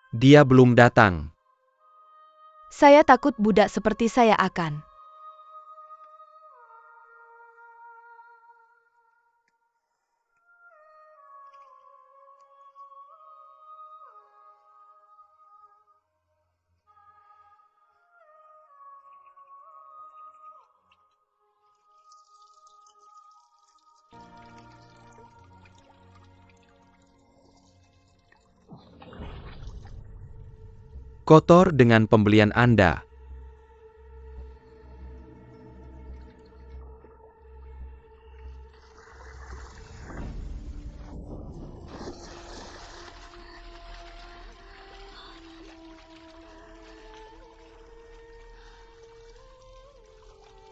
Dia belum datang. Saya takut budak seperti saya akan. Kotor dengan pembelian Anda.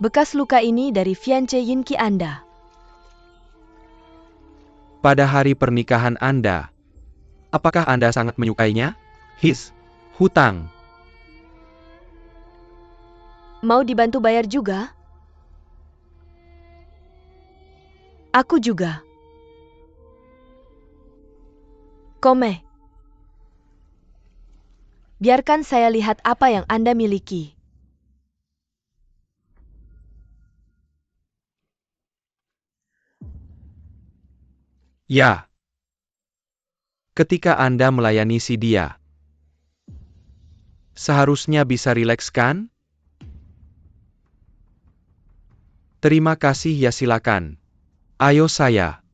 Bekas luka ini dari fiance Yinki Anda. Pada hari pernikahan Anda. Apakah Anda sangat menyukainya? Hutang. Mau dibantu bayar juga? Aku juga. Kome. Biarkan saya lihat apa yang Anda miliki. Ya. Ketika Anda melayani si dia. Seharusnya bisa rileks kan? Terima kasih ya silakan. Ayo saya.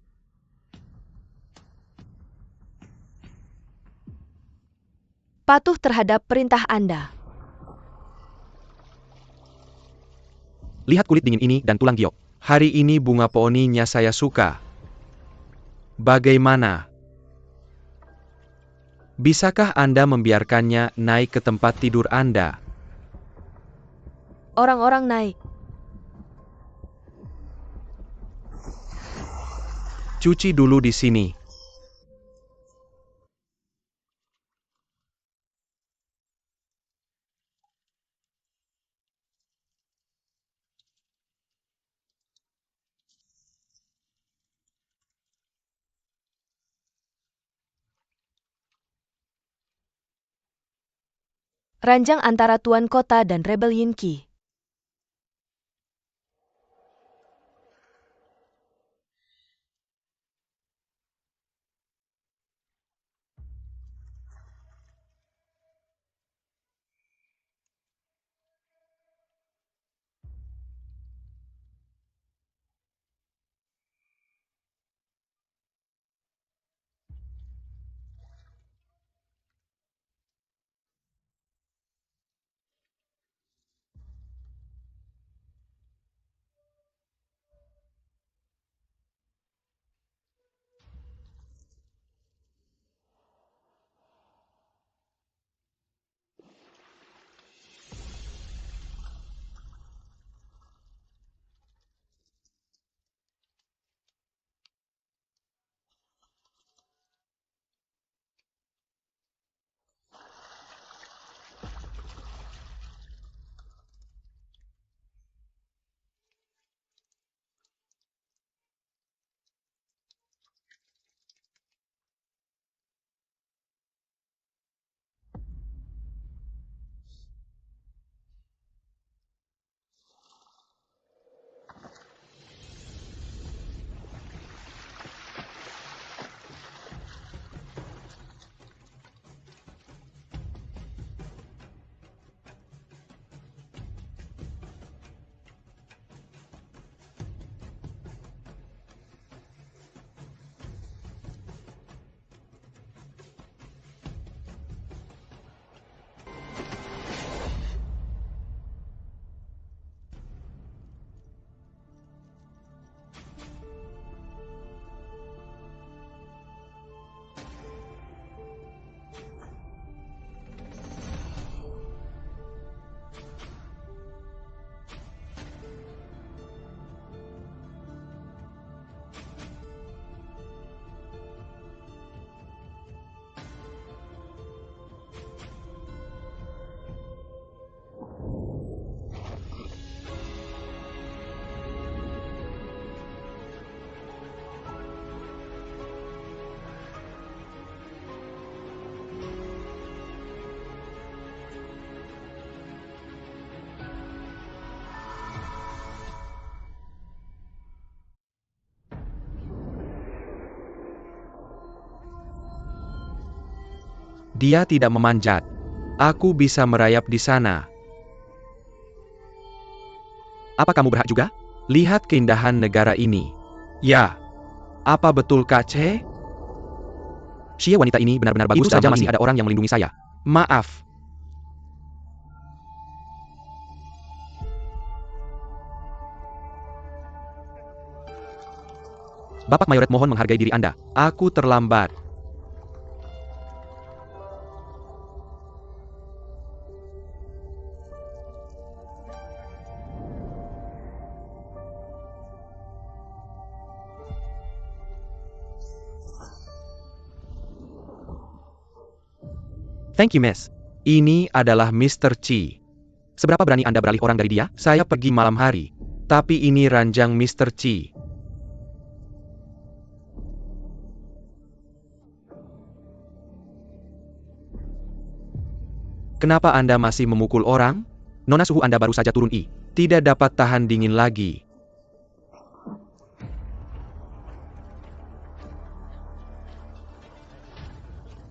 Patuh terhadap perintah Anda. Lihat kulit dingin ini dan tulang giok. Hari ini bunga peoninya saya suka. Bagaimana? Bisakah Anda membiarkannya naik ke tempat tidur Anda? Orang-orang naik. Cuci dulu di sini. Ranjang antara Tuan Kota dan Rebel Yinki. Dia tidak memanjat. Aku bisa merayap di sana. Apa kamu berhak juga? Lihat keindahan negara ini. Ya. Apa betul Kak Che? Xie, wanita ini benar-benar bagus. Itu saja masih ada orang yang melindungi saya. Maaf. Bapak Mayoret, mohon menghargai diri Anda. Aku terlambat. Thank you, Miss. Ini adalah Mr. Chi. Seberapa berani Anda beralih orang dari dia? Saya pergi malam hari. Tapi ini ranjang Mr. Chi. Kenapa Anda masih memukul orang? Nona, suhu Anda baru saja turun I. Tidak dapat tahan dingin lagi.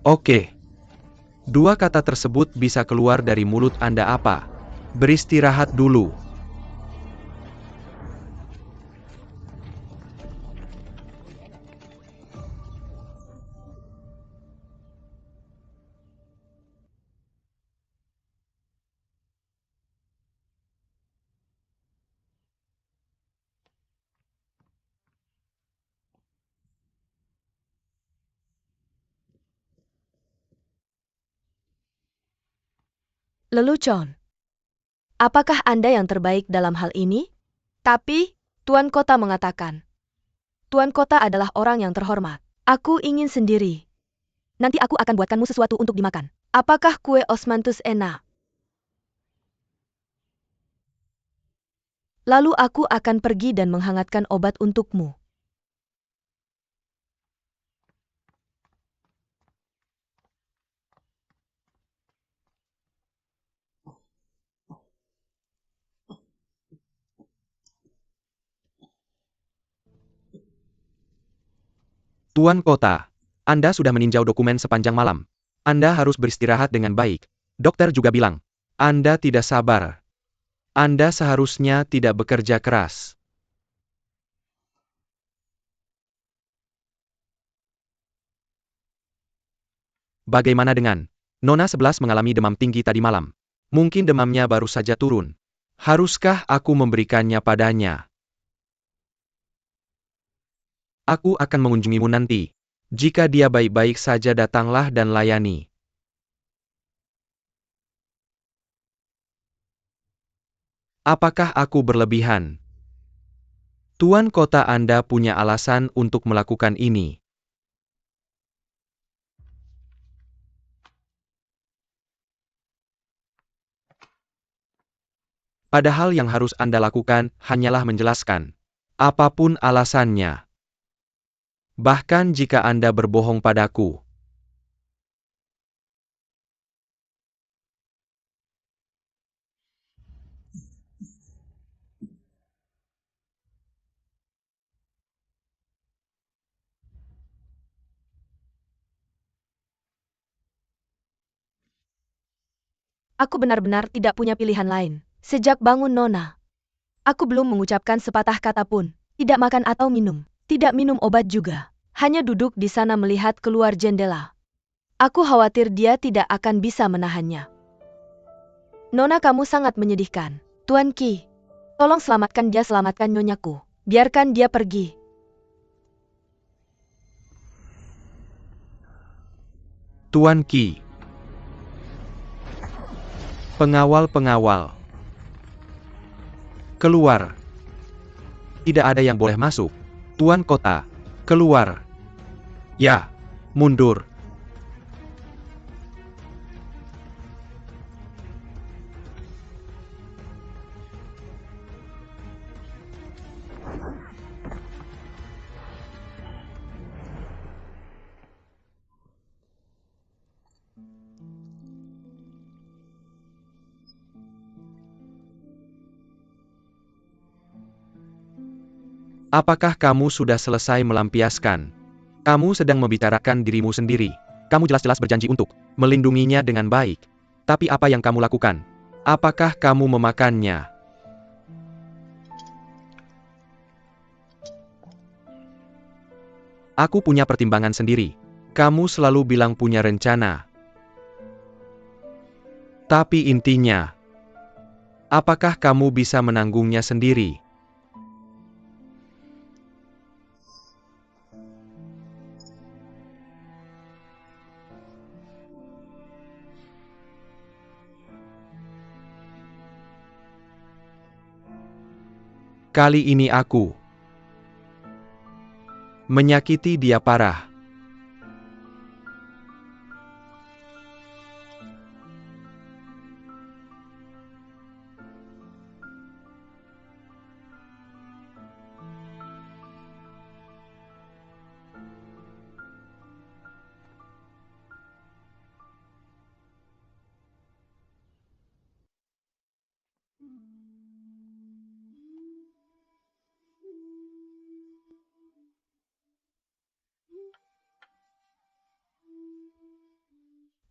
Oke. Dua kata tersebut bisa keluar dari mulut Anda apa? Beristirahat dulu. Lelucon. Apakah Anda yang terbaik dalam hal ini? Tapi, Tuan Kota mengatakan. Tuan Kota adalah orang yang terhormat. Aku ingin sendiri. Nanti aku akan buatkanmu sesuatu untuk dimakan. Apakah kue osmanthus enak? Lalu aku akan pergi dan menghangatkan obat untukmu. Tuan Kota, Anda sudah meninjau dokumen sepanjang malam. Anda harus beristirahat dengan baik. Dokter juga bilang, Anda tidak sabar. Anda seharusnya tidak bekerja keras. Bagaimana dengan Nona 11 mengalami demam tinggi tadi malam? Mungkin demamnya baru saja turun. Haruskah aku memberikannya padanya? Aku akan mengunjungimu nanti. Jika dia baik-baik saja, datanglah dan layani. Apakah aku berlebihan? Tuan Kota, Anda punya alasan untuk melakukan ini. Padahal yang harus Anda lakukan hanyalah menjelaskan. Apapun alasannya. Bahkan jika Anda berbohong padaku. Aku benar-benar tidak punya pilihan lain. Sejak bangun Nona, aku belum mengucapkan sepatah kata pun. Tidak makan atau minum. Tidak minum obat juga. Hanya duduk di sana melihat keluar jendela. Aku khawatir dia tidak akan bisa menahannya. Nona, kamu sangat menyedihkan. Tuan Qi, tolong selamatkan dia, selamatkan nyonyaku. Biarkan dia pergi. Tuan Qi. Pengawal-pengawal. Keluar. Tidak ada yang boleh masuk. Tuan Kota, keluar. Ya, mundur. Apakah kamu sudah selesai melampiaskan? Kamu sedang membicarakan dirimu sendiri. Kamu jelas-jelas berjanji untuk melindunginya dengan baik. Tapi apa yang kamu lakukan? Apakah kamu memakannya? Aku punya pertimbangan sendiri. Kamu selalu bilang punya rencana. Tapi intinya, apakah kamu bisa menanggungnya sendiri? Kali ini aku menyakiti dia parah.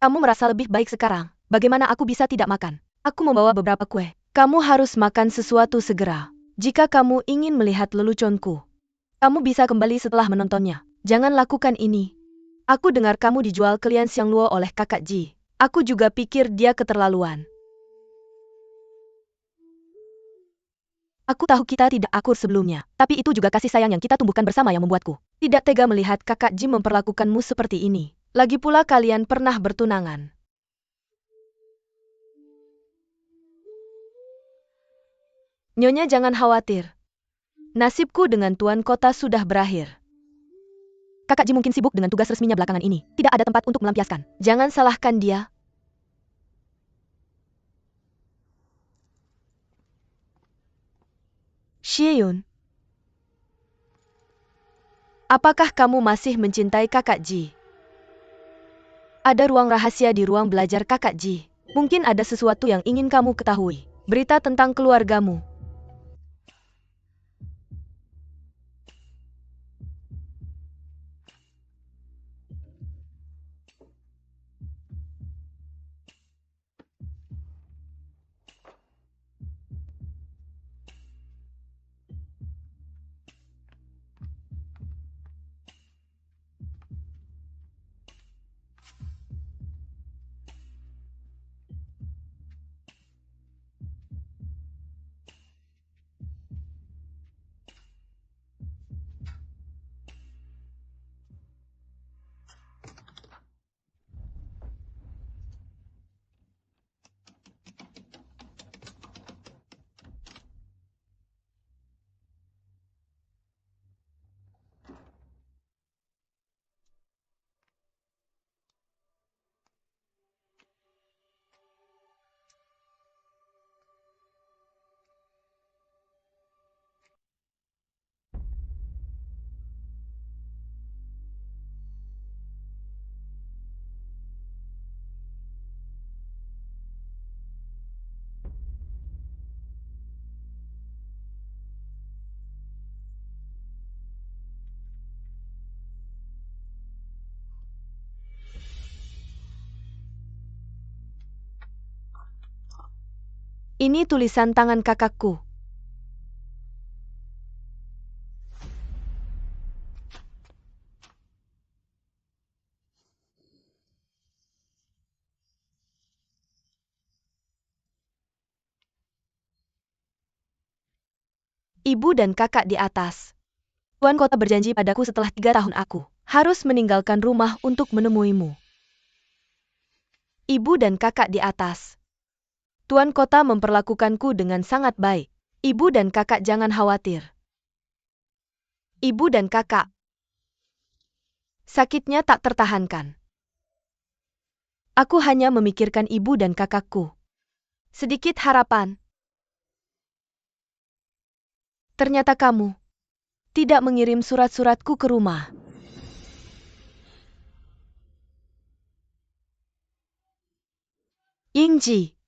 Kamu merasa lebih baik sekarang. Bagaimana aku bisa tidak makan? Aku membawa beberapa kue. Kamu harus makan sesuatu segera. Jika kamu ingin melihat leluconku, kamu bisa kembali setelah menontonnya. Jangan lakukan ini. Aku dengar kamu dijual ke Lian Xiangluo oleh kakak Ji. Aku juga pikir dia keterlaluan. Aku tahu kita tidak akur sebelumnya, tapi itu juga kasih sayang yang kita tumbuhkan bersama yang membuatku tidak tega melihat kakak Ji memperlakukanmu seperti ini. Lagi pula kalian pernah bertunangan. Nyonya jangan khawatir. Nasibku dengan Tuan Kota sudah berakhir. Kakak Ji mungkin sibuk dengan tugas resminya belakangan ini. Tidak ada tempat untuk melampiaskan. Jangan salahkan dia. Xieyun. Apakah kamu masih mencintai kakak Ji? Ada ruang rahasia di ruang belajar kakak Ji. Mungkin ada sesuatu yang ingin kamu ketahui. Berita tentang keluargamu. Ini tulisan tangan kakakku. Ibu dan kakak di atas. Tuan Kota berjanji padaku setelah 3 tahun aku harus meninggalkan rumah untuk menemuimu. Ibu dan kakak di atas. Tuan Kota memperlakukanku dengan sangat baik. Ibu dan kakak jangan khawatir. Ibu dan kakak. Sakitnya tak tertahankan. Aku hanya memikirkan ibu dan kakakku. Sedikit harapan. Ternyata kamu tidak mengirim surat-suratku ke rumah. Yingji,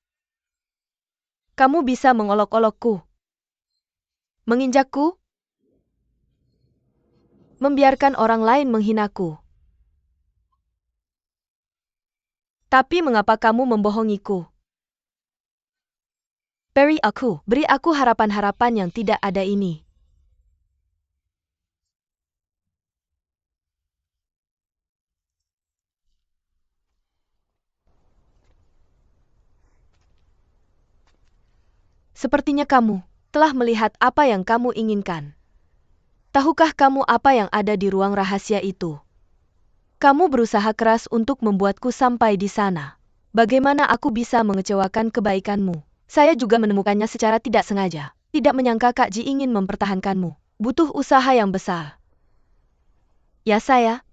kamu bisa mengolok-olokku, menginjakku, membiarkan orang lain menghinaku. Tapi mengapa kamu membohongiku? Beri aku harapan-harapan yang tidak ada ini. Sepertinya kamu telah melihat apa yang kamu inginkan. Tahukah kamu apa yang ada di ruang rahasia itu? Kamu berusaha keras untuk membuatku sampai di sana. Bagaimana aku bisa mengecewakan kebaikanmu? Saya juga menemukannya secara tidak sengaja. Tidak menyangka Kak Ji ingin mempertahankanmu. Butuh usaha yang besar. Ya saya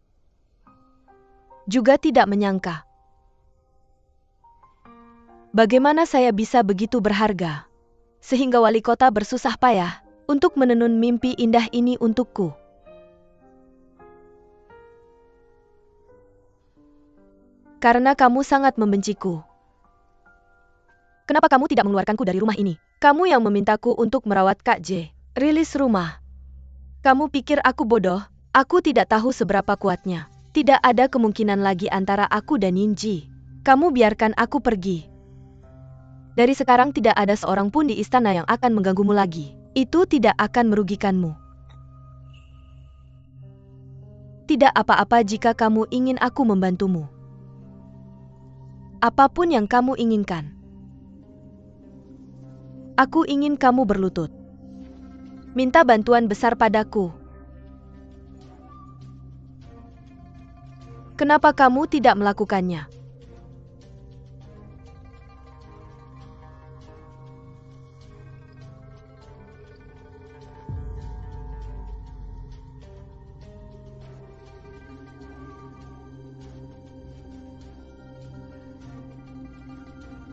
juga tidak menyangka. Bagaimana saya bisa begitu berharga? Sehingga wali kota bersusah payah untuk menenun mimpi indah ini untukku. Karena kamu sangat membenciku. Kenapa kamu tidak mengeluarkanku dari rumah ini? Kamu yang memintaku untuk merawat Kak J. Rilis rumah. Kamu pikir aku bodoh? Aku tidak tahu seberapa kuatnya. Tidak ada kemungkinan lagi antara aku dan Yinji. Kamu biarkan aku pergi. Dari sekarang tidak ada seorang pun di istana yang akan mengganggumu lagi. Itu tidak akan merugikanmu. Tidak apa-apa jika kamu ingin aku membantumu. Apapun yang kamu inginkan. Aku ingin kamu berlutut. Minta bantuan besar padaku. Kenapa kamu tidak melakukannya?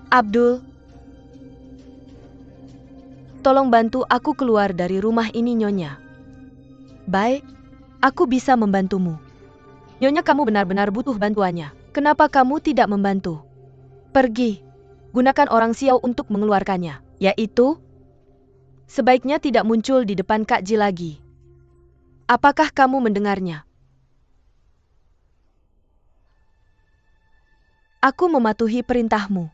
Abdul, tolong bantu aku keluar dari rumah ini, Nyonya. Baik, aku bisa membantumu. Nyonya, kamu benar-benar butuh bantuannya. Kenapa kamu tidak membantu? Pergi. Gunakan orang Xiao untuk mengeluarkannya. Yaitu, sebaiknya tidak muncul di depan Kak Ji lagi. Apakah kamu mendengarnya? Aku mematuhi perintahmu.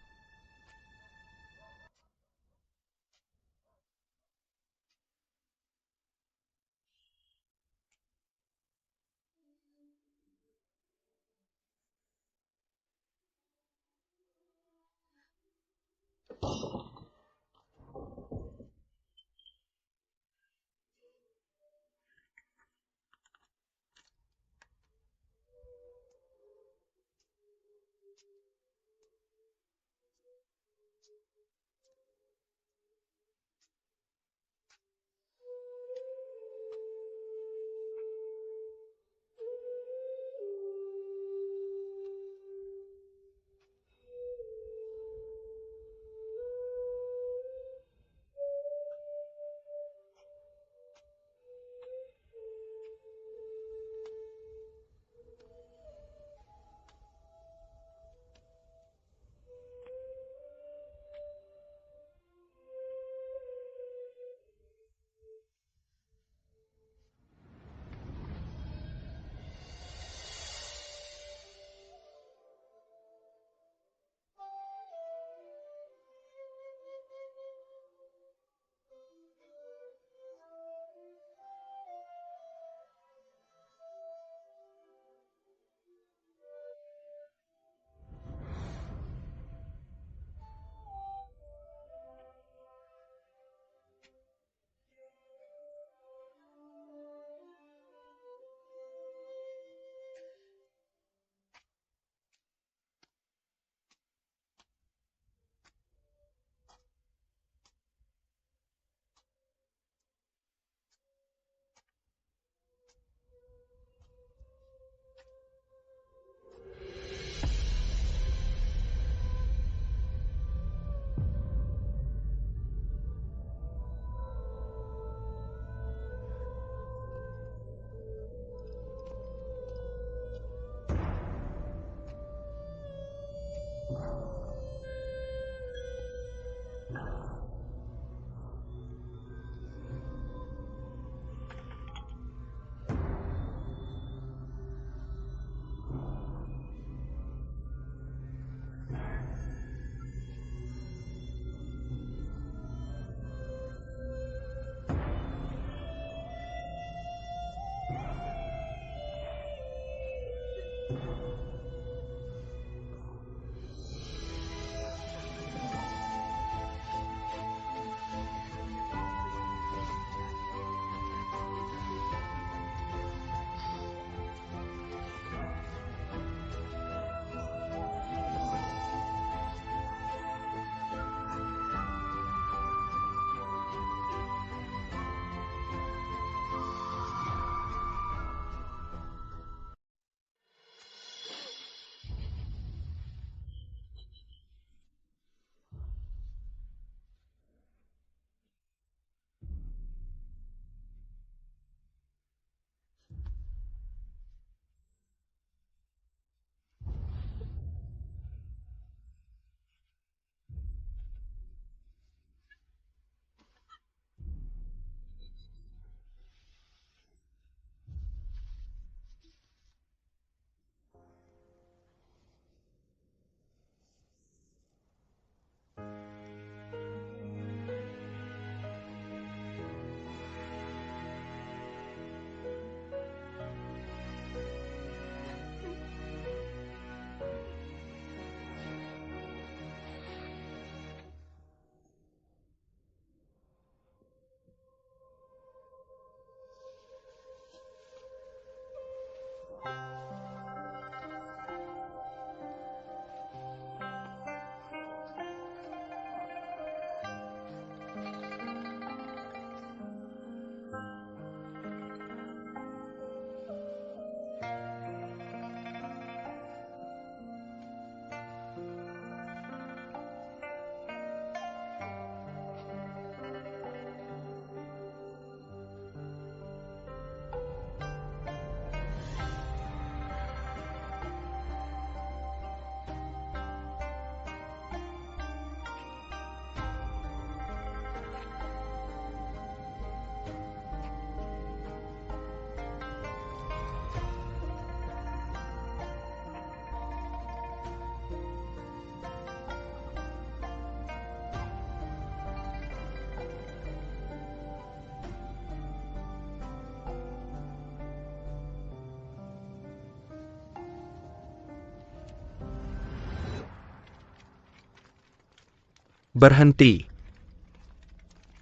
Berhenti.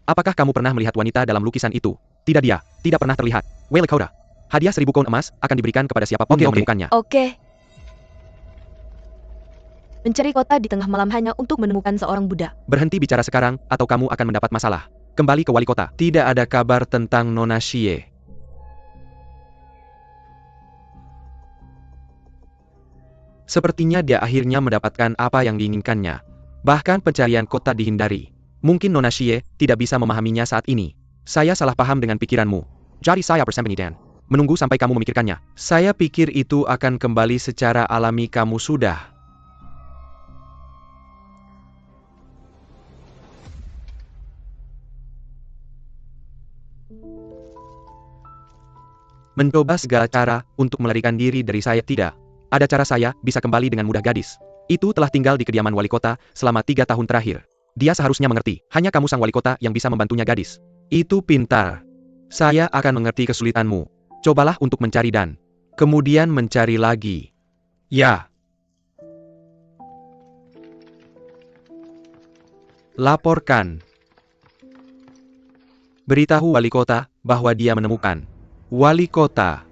Apakah kamu pernah melihat wanita dalam lukisan itu? Tidak, dia tidak pernah terlihat. Wei Lekauda. Hadiah 1000 koin emas akan diberikan kepada siapapun yang menemukannya. Oke. Mencari kota di tengah malam hanya untuk menemukan seorang budak. Berhenti bicara sekarang, atau kamu akan mendapat masalah. Kembali ke wali kota. Tidak ada kabar tentang Nona Xie. Sepertinya dia akhirnya mendapatkan apa yang diinginkannya. Bahkan pencarian kota dihindari. Mungkin Nona Xie tidak bisa memahaminya saat ini. Saya salah paham dengan pikiranmu. Jadi saya bersembunyi dan menunggu sampai kamu memikirkannya. Saya pikir itu akan kembali secara alami. Kamu sudah mencoba segala cara untuk melarikan diri dari saya. Tidak ada cara saya bisa kembali dengan mudah. Gadis itu telah tinggal di kediaman wali kota selama 3 tahun terakhir. Dia seharusnya mengerti. Hanya kamu sang wali kota yang bisa membantunya. Gadis itu pintar. Saya akan mengerti kesulitanmu. Cobalah untuk mencari dan kemudian mencari lagi. Ya. Laporkan. Beritahu wali kota bahwa dia menemukan. Wali kota.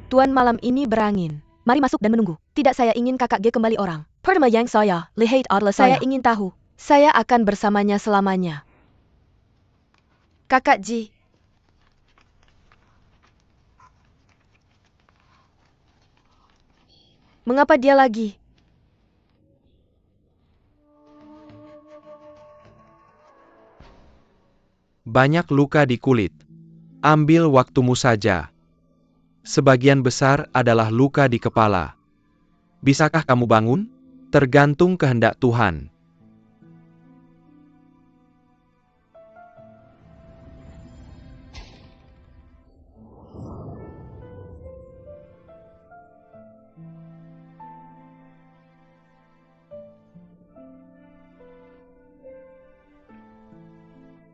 Tuan, malam ini berangin. Mari masuk dan menunggu. Tidak, saya ingin kakak G kembali orang. Pertama yang saya lihat adalah saya ingin tahu. Saya akan bersamanya selamanya. Kakak Ji. Mengapa dia lagi? banyak luka di kulit. Ambil waktumu saja. Sebagian besar adalah luka di kepala. Bisakah kamu bangun? Tergantung kehendak Tuhan.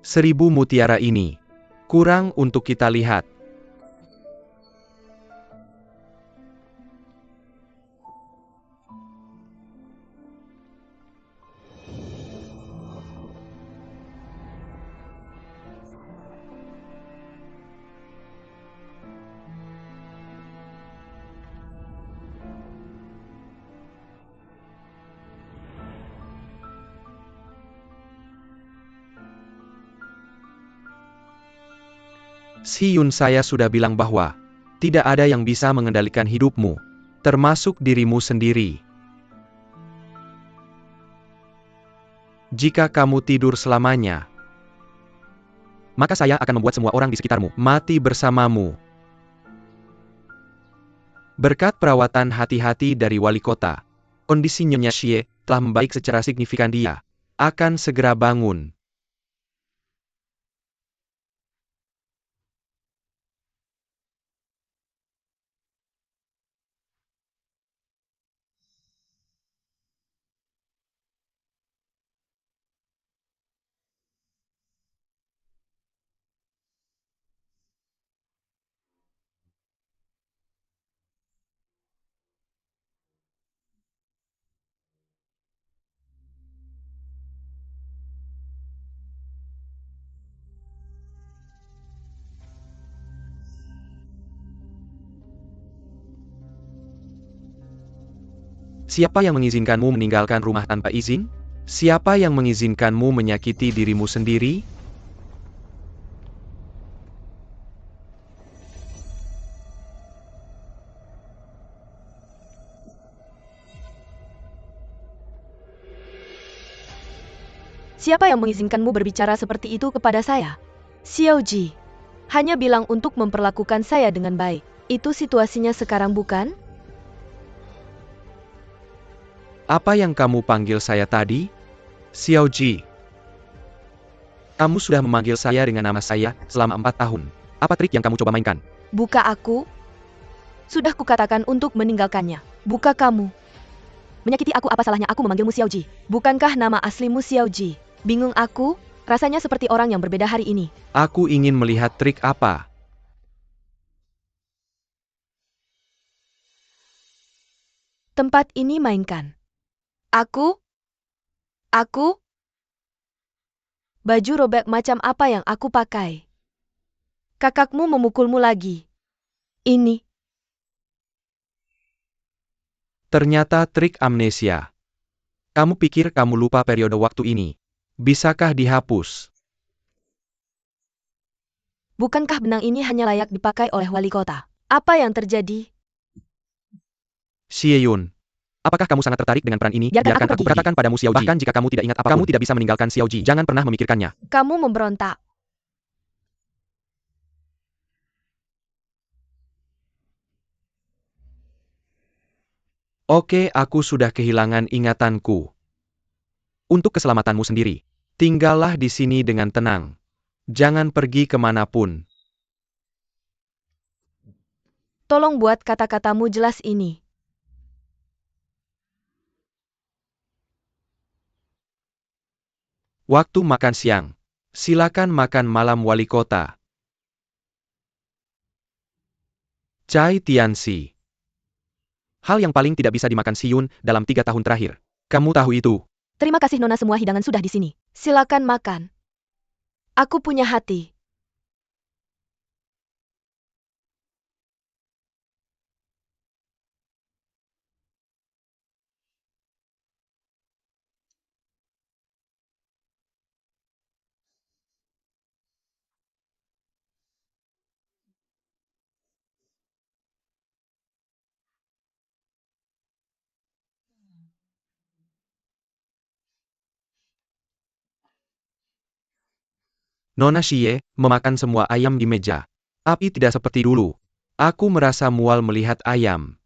Seribu mutiara ini kurang untuk kita lihat. Si Yun, saya sudah bilang bahwa tidak ada yang bisa mengendalikan hidupmu, termasuk dirimu sendiri. Jika kamu tidur selamanya, maka saya akan membuat semua orang di sekitarmu mati bersamamu. Berkat perawatan hati-hati dari wali kota, kondisi Nyonya Xie telah membaik secara signifikan. Dia akan segera bangun. Siapa yang mengizinkanmu meninggalkan rumah tanpa izin? Siapa yang mengizinkanmu menyakiti dirimu sendiri? Siapa yang mengizinkanmu berbicara seperti itu kepada saya? Xiao Ji. Hanya bilang untuk memperlakukan saya dengan baik. Itu situasinya sekarang, bukan? Apa yang kamu panggil saya tadi? Xiao Ji. Kamu sudah memanggil saya dengan nama saya selama 4 tahun. Apa trik yang kamu coba mainkan? Buka aku. Sudah kukatakan untuk meninggalkannya. Buka kamu. Menyakiti aku, apa salahnya aku memanggilmu Xiao Ji? Bukankah nama aslimu Xiao Ji? Bingung aku, rasanya seperti orang yang berbeda hari ini. Aku ingin melihat trik apa. Tempat ini mainkan. Aku? Baju robek macam apa yang aku pakai? Kakakmu memukulmu lagi. Ini. Ternyata trik amnesia. Kamu pikir kamu lupa periode waktu ini? Bisakah dihapus? Bukankah benang ini hanya layak dipakai oleh wali kota? Apa yang terjadi? Xie Yun. Apakah kamu sangat tertarik dengan peran ini? Biarkan aku Biarkan aku pergi. katakan padamu Xiao Ji. Bahkan jika kamu tidak ingat apapun, kamu tidak bisa meninggalkan Xiao Ji. Jangan pernah memikirkannya. Kamu memberontak. Oke, aku sudah kehilangan ingatanku. Untuk keselamatanmu sendiri, tinggallah di sini dengan tenang. Jangan pergi kemanapun. Tolong buat kata-katamu jelas ini. Waktu makan siang. Silakan makan malam wali kota. Cai Tianxi. Hal yang paling tidak bisa dimakan Si Yun dalam 3 tahun terakhir. Kamu tahu itu. Terima kasih Nona, semua hidangan sudah di sini. Silakan makan. Aku punya hati. Nona Xie memakan semua ayam di meja. Api tidak seperti dulu. Aku merasa mual melihat ayam.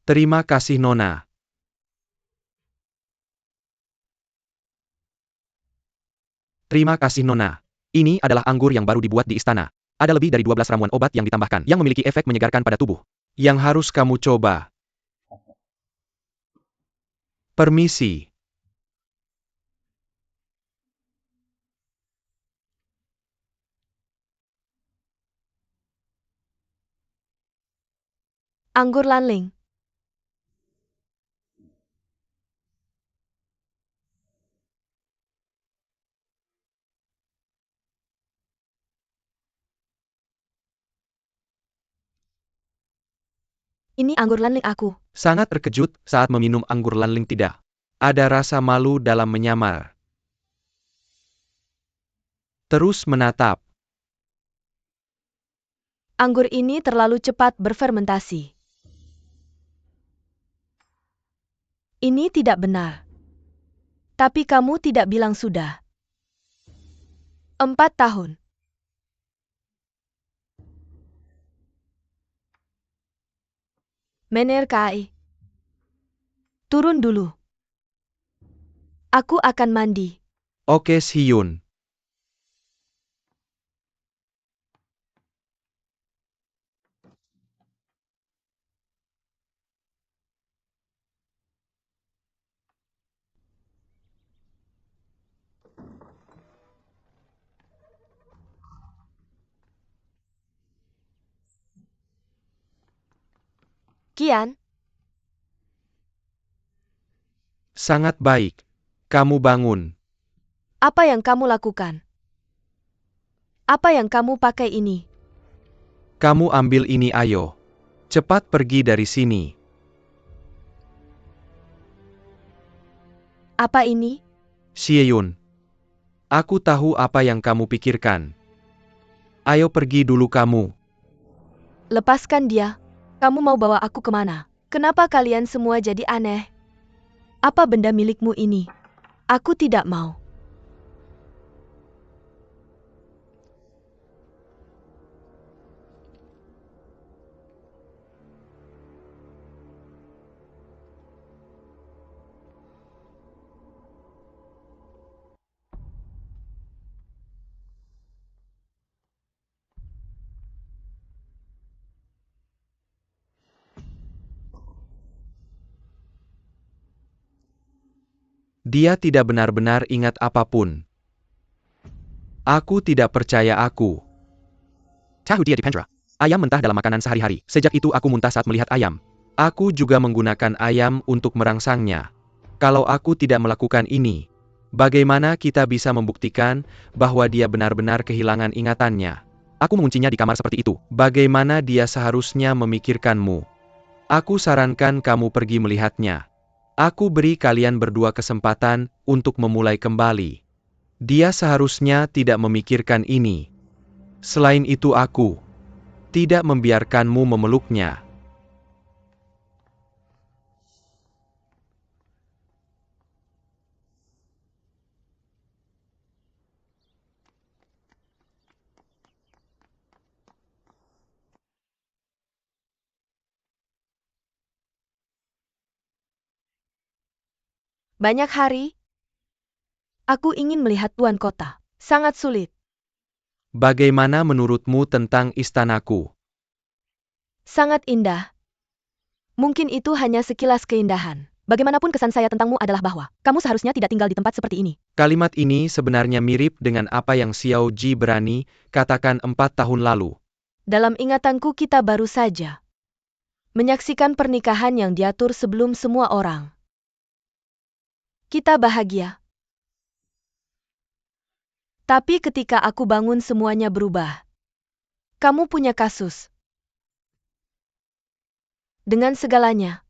Terima kasih Nona. Terima kasih Nona. Ini adalah anggur yang baru dibuat di istana. Ada lebih dari 12 ramuan obat yang ditambahkan yang memiliki efek menyegarkan pada tubuh. Yang harus kamu coba. Permisi. Anggur Lanling. Ini anggur Lanling aku. Sangat terkejut saat meminum anggur Lanling tidak. Ada rasa malu dalam menyamar. Terus menatap. Anggur ini terlalu cepat berfermentasi. Ini tidak benar. Tapi kamu tidak bilang sudah. 4 tahun. Mener Kai. Turun dulu. Aku akan mandi. Oke Hyun. Kian, Sangat baik. Kamu bangun. apa yang kamu lakukan? Apa yang kamu pakai ini? Kamu ambil ini ayo. Cepat pergi dari sini. Apa ini? Hyun. Aku tahu apa yang kamu pikirkan. Ayo pergi dulu kamu. Lepaskan dia. Kamu mau bawa aku kemana? Kenapa kalian semua jadi aneh? Apa benda milikmu ini? Aku tidak mau. Dia tidak benar-benar ingat apapun. Aku tidak percaya aku. Tahu dia di Pendra. Ayam mentah dalam makanan sehari-hari. Sejak itu aku muntah saat melihat ayam. Aku juga menggunakan ayam untuk merangsangnya. Kalau aku tidak melakukan ini, bagaimana kita bisa membuktikan bahwa dia benar-benar kehilangan ingatannya? Aku menguncinya di kamar seperti itu. Bagaimana dia seharusnya memikirkanmu? Aku sarankan kamu pergi melihatnya. Aku beri kalian berdua kesempatan untuk memulai kembali. Dia seharusnya tidak memikirkan ini. Selain itu aku tidak membiarkanmu memeluknya. Banyak hari, aku ingin melihat tuan kota. Sangat sulit. Bagaimana menurutmu tentang istanaku? Sangat indah. Mungkin itu hanya sekilas keindahan. Bagaimanapun kesan saya tentangmu adalah bahwa kamu seharusnya tidak tinggal di tempat seperti ini. Kalimat ini sebenarnya mirip dengan apa yang Xiao Ji berani katakan 4 tahun lalu. Dalam ingatanku kita baru saja menyaksikan pernikahan yang diatur sebelum semua orang. Kita bahagia. Tapi ketika aku bangun semuanya berubah. Kamu punya kasus. Dengan segalanya.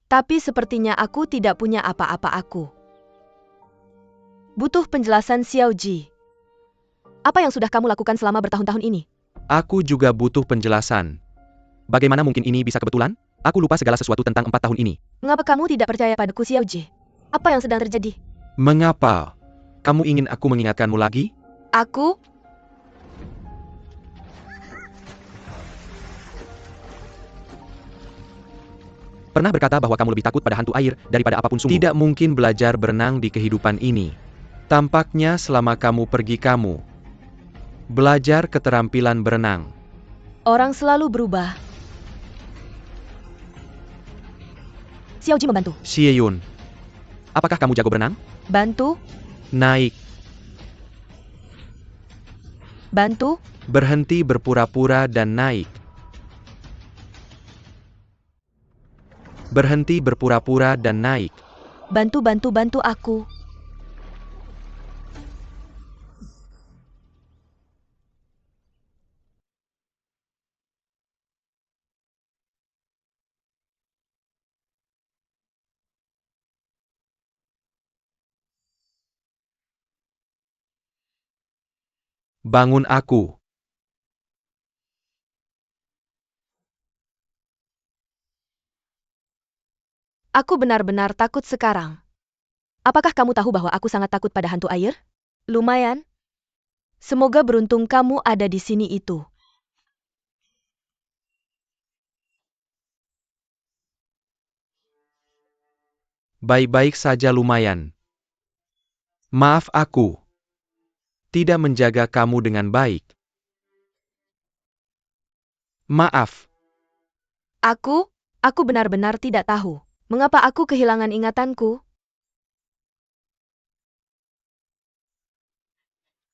Tapi sepertinya aku tidak punya apa-apa aku. Butuh penjelasan Xiao Ji. Apa yang sudah kamu lakukan selama bertahun-tahun ini? Aku juga butuh penjelasan. Bagaimana mungkin ini bisa kebetulan? Aku lupa segala sesuatu tentang 4 tahun ini. Mengapa kamu tidak percaya padaku, Xiaoji? Apa yang sedang terjadi? Mengapa? Kamu ingin aku mengingatkanmu lagi? Aku? Pernah berkata bahwa kamu lebih takut pada hantu air daripada apapun sungguh. Tidak mungkin belajar berenang di kehidupan ini. Tampaknya selama kamu pergi kamu belajar keterampilan berenang. Orang selalu berubah. Xiaoji membantu. Xieyun, apakah kamu jago berenang? Bantu, Naik, bantu, berhenti berpura-pura dan naik. Berhenti berpura-pura dan naik. bantu aku. Bangun aku. Aku benar-benar takut sekarang. Apakah kamu tahu bahwa aku sangat takut pada hantu air? Lumayan. Semoga beruntung kamu ada di sini itu. Baik-baik saja lumayan. Maaf aku tidak menjaga kamu dengan baik. Maaf. Aku benar-benar tidak tahu. Mengapa aku kehilangan ingatanku?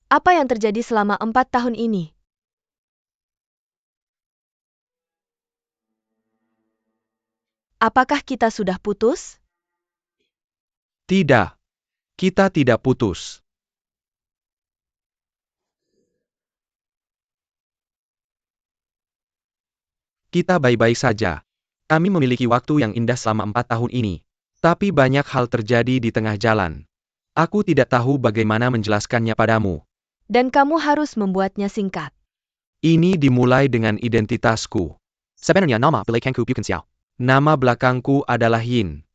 Apa yang terjadi selama 4 tahun ini? Apakah kita sudah putus? Tidak. Kita tidak putus. Kita baik-baik saja. Kami memiliki waktu yang indah selama 4 tahun ini. Tapi banyak hal terjadi di tengah jalan. Aku tidak tahu bagaimana menjelaskannya padamu. Dan kamu harus membuatnya singkat. Ini dimulai dengan identitasku. Sebenarnya nama belakangku Bukan Xiao. Nama belakangku adalah Yin.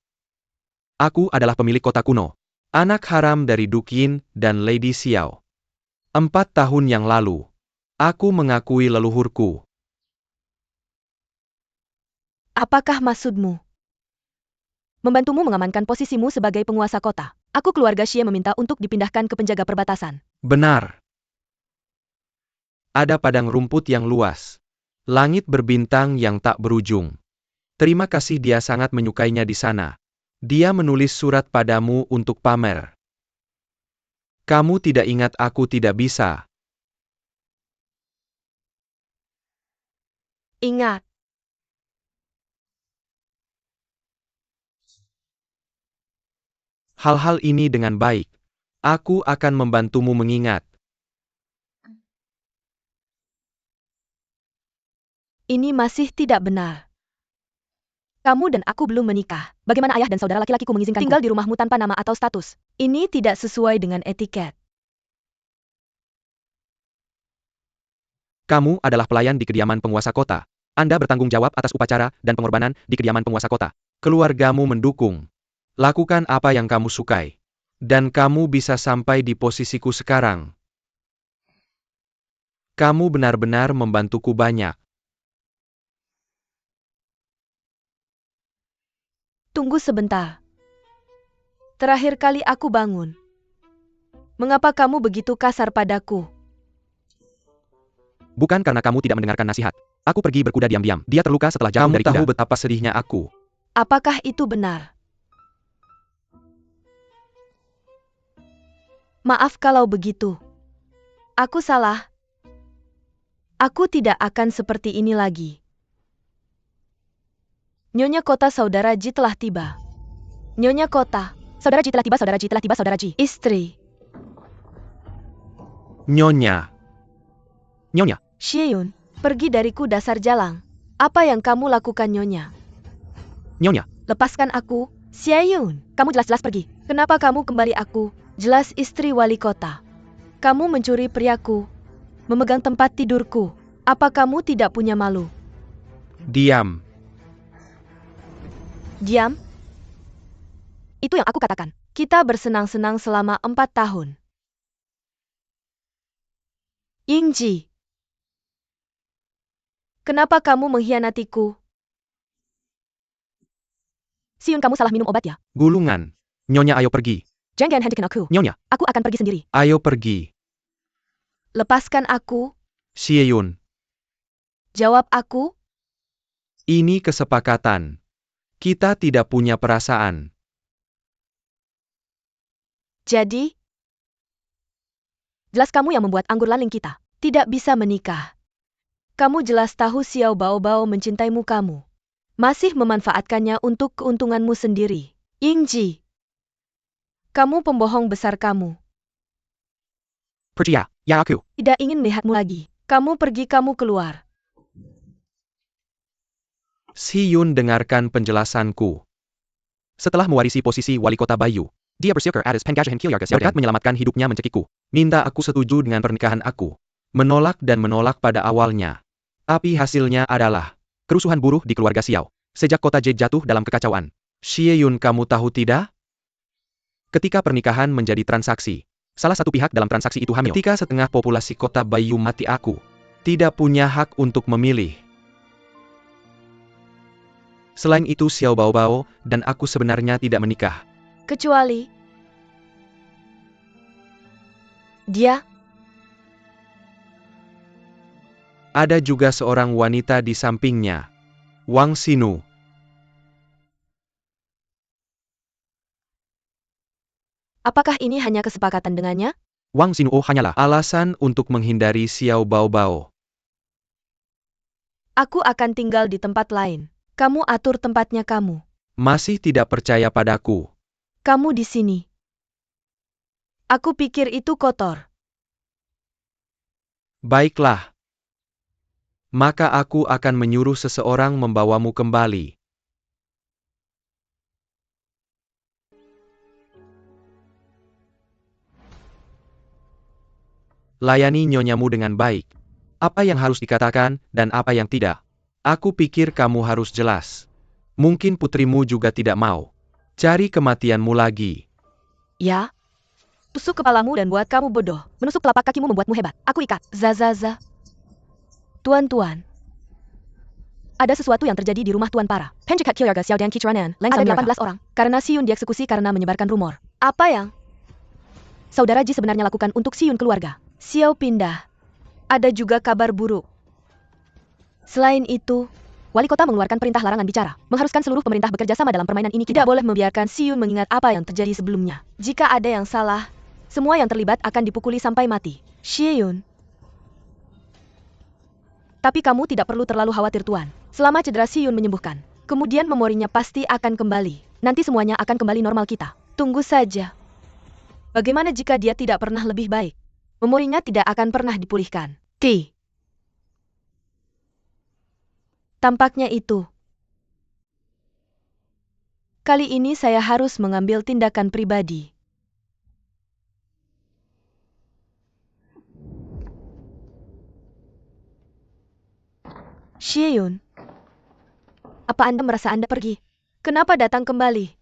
Aku adalah pemilik kota kuno. Anak haram dari Duke Yin dan Lady Xiao. 4 tahun yang lalu, aku mengakui leluhurku. Apakah maksudmu? Membantumu mengamankan posisimu sebagai penguasa kota. Aku keluarga Xie meminta untuk dipindahkan ke penjaga perbatasan. Benar. Ada padang rumput yang luas. Langit berbintang yang tak berujung. Terima kasih, dia sangat menyukainya di sana. Dia menulis surat padamu untuk pamer. Kamu tidak ingat aku tidak bisa. Ingat. Hal-hal ini dengan baik. Aku akan membantumu mengingat. Ini masih tidak benar. Kamu dan aku belum menikah. Bagaimana ayah dan saudara laki-lakiku mengizinkanku tinggal di rumahmu tanpa nama atau status? Ini tidak sesuai dengan etiket. Kamu adalah pelayan di kediaman penguasa kota. Anda bertanggung jawab atas upacara dan pengorbanan di kediaman penguasa kota. Keluargamu mendukung. Lakukan apa yang kamu sukai. Dan kamu bisa sampai di posisiku sekarang. Kamu benar-benar membantuku banyak. Tunggu sebentar. Terakhir kali aku bangun. Mengapa kamu begitu kasar padaku? Bukan karena kamu tidak mendengarkan nasihat. Aku pergi berkuda diam-diam. Dia terluka setelah jatuh dari kuda. Kamu tahu betapa sedihnya aku. Apakah itu benar? Maaf kalau begitu. Aku salah. Aku tidak akan seperti ini lagi. Nyonya Kota Saudara Ji telah tiba. Nyonya Kota. Saudara Ji telah tiba, Saudara Ji telah tiba, Saudara Ji. Istri. Nyonya. Nyonya. Xieyun, pergi dariku dasar jalang. Apa yang kamu lakukan, Nyonya? Nyonya. Lepaskan aku. Xieyun, kamu jelas-jelas pergi. Kenapa kamu kembali aku? Jelas istri wali kota. Kamu mencuri priaku, memegang tempat tidurku. Apa kamu tidak punya malu? Diam. Diam? Itu yang aku katakan. Kita bersenang-senang selama 4 tahun. Yingji, kenapa kamu mengkhianatiku? Siun, kamu salah minum obat ya? Gulungan. Nyonya, ayo pergi. Jangan hentikan aku. Nyonya, Aku akan pergi sendiri. ayo pergi. Lepaskan aku. Xieyun, Jawab aku. ini kesepakatan. Kita tidak punya perasaan. Jadi, jelas kamu yang membuat anggur laling kita tidak bisa menikah. Kamu jelas tahu Xiao Baobao mencintaimu, kamu masih memanfaatkannya untuk keuntunganmu sendiri. Yingji, kamu pembohong besar, kamu. Percaya, ya aku. Tidak ingin melihatmu lagi. Kamu pergi, kamu keluar. Xieyun, dengarkan penjelasanku. Setelah mewarisi posisi wali kota Bayu, dia bersyukur atas penggajahan keluarga berkat menyelamatkan hidupnya mencekikku. Minta aku setuju dengan pernikahan aku. Menolak dan menolak pada awalnya. Tapi hasilnya adalah kerusuhan buruh di keluarga Xiao. Sejak kota Jade jatuh dalam kekacauan. Xieyun, kamu tahu tidak? Ketika pernikahan menjadi transaksi, salah satu pihak dalam transaksi itu hamil. Ketika setengah populasi kota Bayu mati, aku tidak punya hak untuk memilih. Selain itu, Xiao Baobao dan aku sebenarnya tidak menikah. Kecuali dia. Ada juga seorang wanita di sampingnya. Wang Xinu. Apakah ini hanya kesepakatan dengannya? Wang Xinu hanyalah alasan untuk menghindari Xiao Baobao. Aku akan tinggal di tempat lain. Kamu atur tempatnya, kamu. Masih tidak percaya padaku. Kamu di sini. Aku pikir itu kotor. Baiklah. Maka aku akan menyuruh seseorang membawamu kembali. Layani nyonyamu dengan baik. Apa yang harus dikatakan, dan apa yang tidak. Aku pikir kamu harus jelas. Mungkin putrimu juga tidak mau. Cari kematianmu lagi. Ya? Tusuk kepalamu dan buat kamu bodoh. Menusuk telapak kakimu membuatmu hebat. Aku ikat. Zazaza. Tuan-tuan. Ada sesuatu yang terjadi di rumah Tuan Para. Penjahat keluarga Xiao dan Kichuranan. Ada 18 orang. Karena Siun dieksekusi karena menyebarkan rumor. Apa yang Saudara Ji sebenarnya lakukan untuk Siun keluarga? Xiao pindah. Ada juga kabar buruk. Selain itu, wali kota mengeluarkan perintah larangan bicara, mengharuskan seluruh pemerintah bekerja sama dalam permainan ini. Tidak boleh membiarkan Siun mengingat apa yang terjadi sebelumnya. Jika ada yang salah, semua yang terlibat akan dipukuli sampai mati. Xieyun. Tapi kamu tidak perlu terlalu khawatir, Tuan. Selama cedera Siun menyembuhkan, kemudian memorinya pasti akan kembali. Nanti semuanya akan kembali normal kita. Tunggu saja. Bagaimana jika dia tidak pernah lebih baik? Memorinya tidak akan pernah dipulihkan. Tampaknya itu. Kali ini saya harus mengambil tindakan pribadi. Xieyun. Apa Anda merasa Anda pergi? Kenapa datang kembali?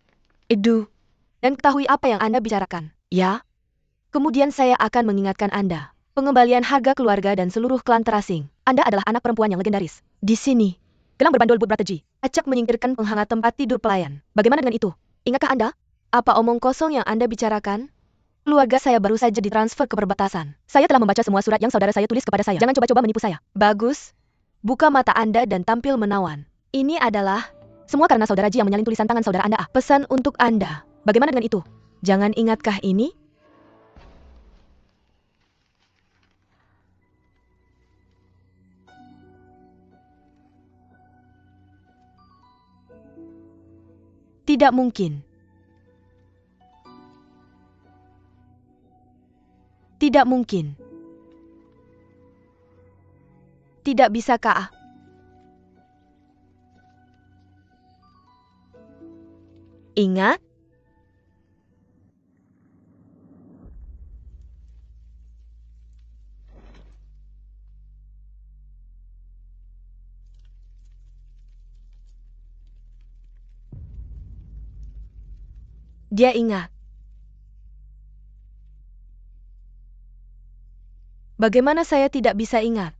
Edu. Dan ketahui apa yang Anda bicarakan. Ya? Kemudian saya akan mengingatkan Anda. Pengembalian harga keluarga dan seluruh klan terasing. Anda adalah anak perempuan yang legendaris. Di sini. Gelang berbandol Budrateji. Acak menyingkirkan penghangat tempat tidur pelayan. Bagaimana dengan itu? Ingatkah Anda? Apa omong kosong yang Anda bicarakan? Keluarga saya baru saja ditransfer ke perbatasan. Saya telah membaca semua surat yang saudara saya tulis kepada saya. Jangan coba-coba menipu saya. Bagus. Buka mata Anda dan tampil menawan. Ini adalah semua karena saudara Ji yang menyalin tulisan tangan saudara Anda. Pesan untuk Anda. Bagaimana dengan itu? Jangan ingatkah ini? Tidak mungkin. Tidak mungkin. Tidak bisa, Kak. Ingat? Dia ingat. Bagaimana saya tidak bisa ingat?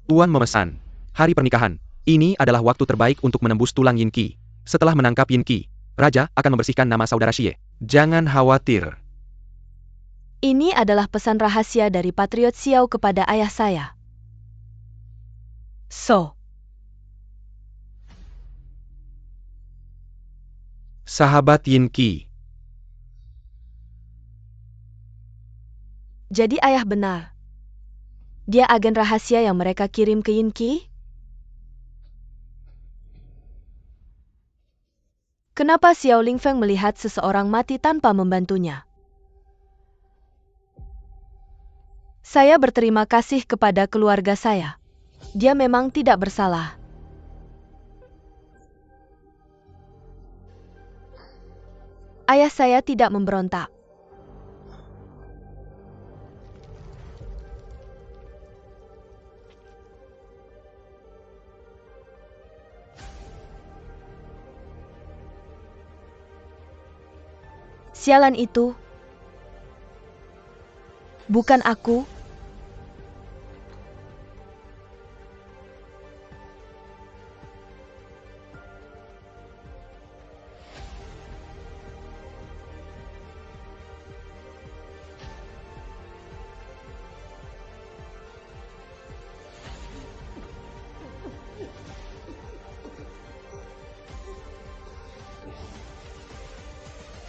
Tuan memesan. Hari pernikahan. Ini adalah waktu terbaik untuk menembus tulang Yin Qi. Setelah menangkap Yin Qi, Raja akan membersihkan nama saudara Xie. Jangan khawatir. Ini adalah pesan rahasia dari Patriot Xiao kepada ayah saya. Sahabat Yin Qi. Jadi ayah benar. Dia agen rahasia yang mereka kirim ke Yin Qi? Kenapa Xiao Lingfeng melihat seseorang mati tanpa membantunya? Saya berterima kasih kepada keluarga saya. Dia memang tidak bersalah. Ayah saya tidak memberontak. Sialan itu. Bukan aku.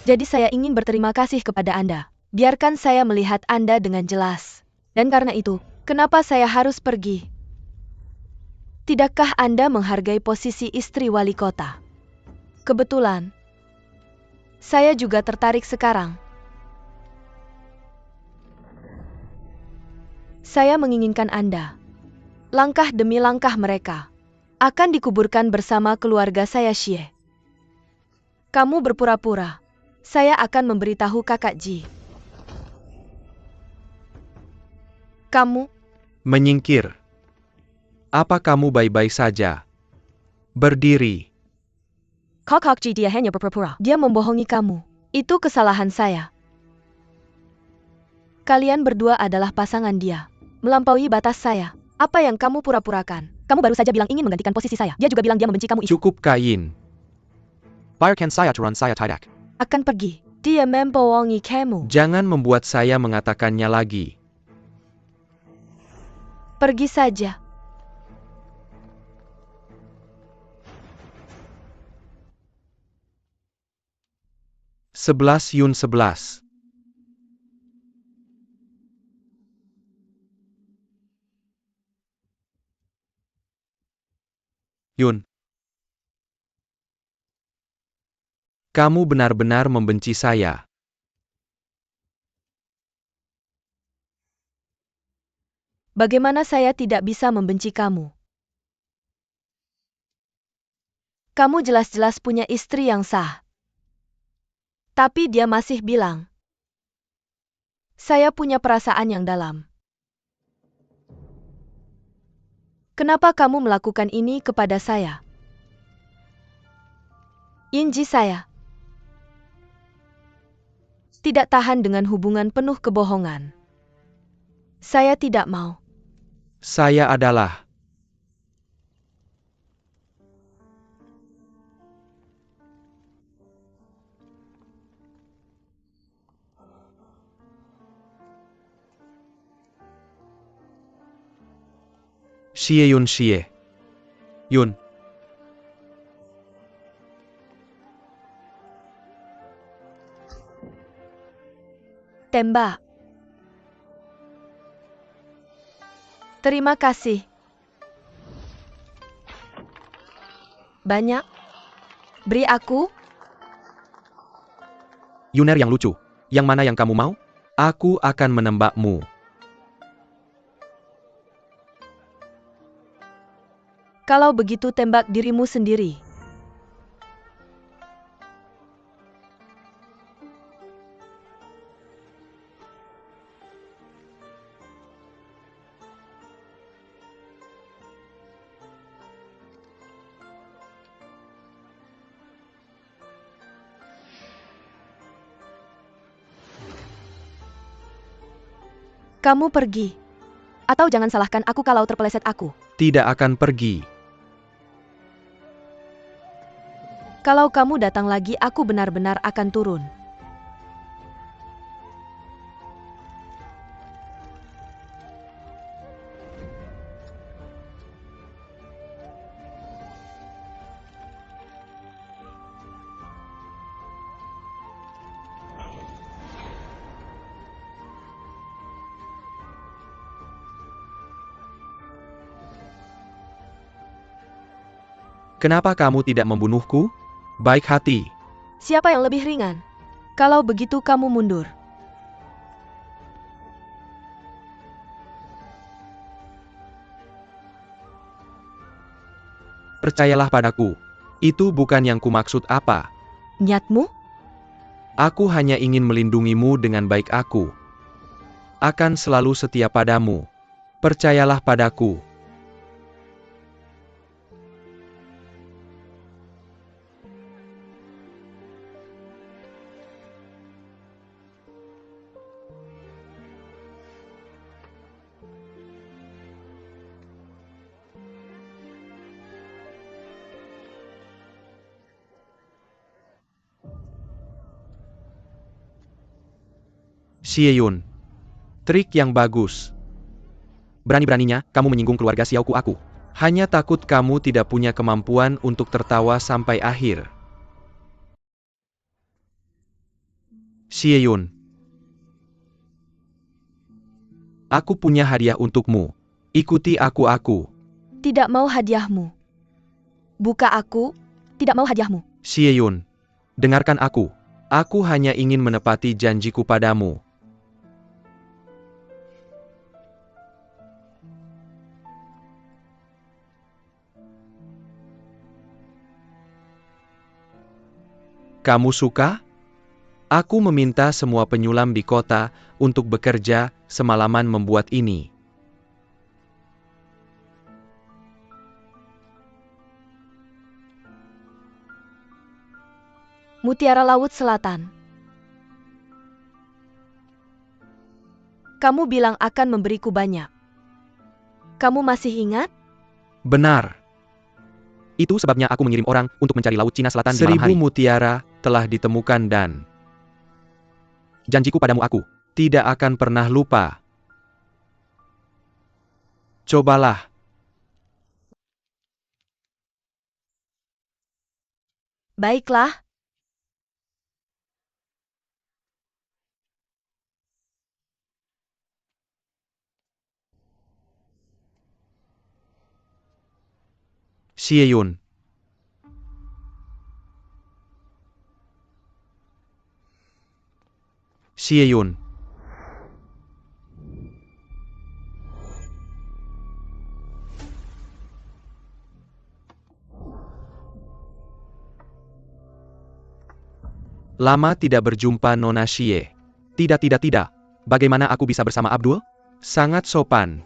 Jadi saya ingin berterima kasih kepada Anda. Biarkan saya melihat Anda dengan jelas. Dan karena itu, kenapa saya harus pergi? Tidakkah Anda menghargai posisi istri wali kota? Kebetulan, saya juga tertarik sekarang. Saya menginginkan Anda. Langkah demi langkah mereka akan dikuburkan bersama keluarga saya Xie. Kamu berpura-pura. Saya akan memberitahu Kakak Ji. Kamu Menyingkir. Apa kamu baik-baik saja? Berdiri. Kakak Ji, dia hanya berpura-pura. Dia membohongi kamu. Itu kesalahan saya. Kalian berdua adalah pasangan dia. Melampaui batas saya. Apa yang kamu pura-purakan? Kamu baru saja bilang ingin menggantikan posisi saya. Dia juga bilang dia membenci kamu. Cukup Kain. Biarkan saya turun saya tidak. Akan pergi. Dia membohongi kamu. Jangan membuat saya mengatakannya lagi. Pergi saja. Yun 11. Yun. Kamu benar-benar membenci saya. Bagaimana saya tidak bisa membenci kamu? Kamu jelas-jelas punya istri yang sah. Tapi dia masih bilang, saya punya perasaan yang dalam. Kenapa kamu melakukan ini kepada saya? Inji saya tidak tahan dengan hubungan penuh kebohongan. Saya tidak mau. Saya adalah. Xie Yun Xie. Yun. Tembak. Terima kasih. Banyak. Beri aku. Yuner yang lucu. Yang mana yang kamu mau? Aku akan menembakmu. Kalau begitu tembak dirimu sendiri. Kamu pergi. Atau jangan salahkan aku kalau terpeleset aku. Tidak akan pergi. Kalau kamu datang lagi aku benar-benar akan turun. Kenapa kamu tidak membunuhku? Baik hati. Siapa yang lebih ringan? Kalau begitu kamu mundur. Percayalah padaku. Itu bukan yang kumaksud apa. Niatmu? Aku hanya ingin melindungimu dengan baik aku. Akan selalu setia padamu. Percayalah padaku. Xieyun. Trik yang bagus. Berani-beraninya, kamu menyinggung keluarga Xiaoku aku. Hanya takut kamu tidak punya kemampuan untuk tertawa sampai akhir. Xieyun. Aku punya hadiah untukmu. Ikuti aku. Tidak mau hadiahmu. Buka aku, tidak mau hadiahmu. Xieyun. Dengarkan aku. Aku hanya ingin menepati janjiku padamu. Kamu suka? Aku meminta semua penyulam di kota untuk bekerja semalaman membuat ini. Mutiara Laut Selatan. Kamu bilang akan memberiku banyak. Kamu masih ingat? Benar. Itu sebabnya aku mengirim orang untuk mencari Laut Cina Selatan di malam hari. 1000 mutiara telah ditemukan dan janjiku padamu aku tidak akan pernah lupa. Cobalah. Baiklah. Xieyun. Xieyun. Lama tidak berjumpa Nona Xie. Tidak. Bagaimana aku bisa bersama Abdul? Sangat sopan.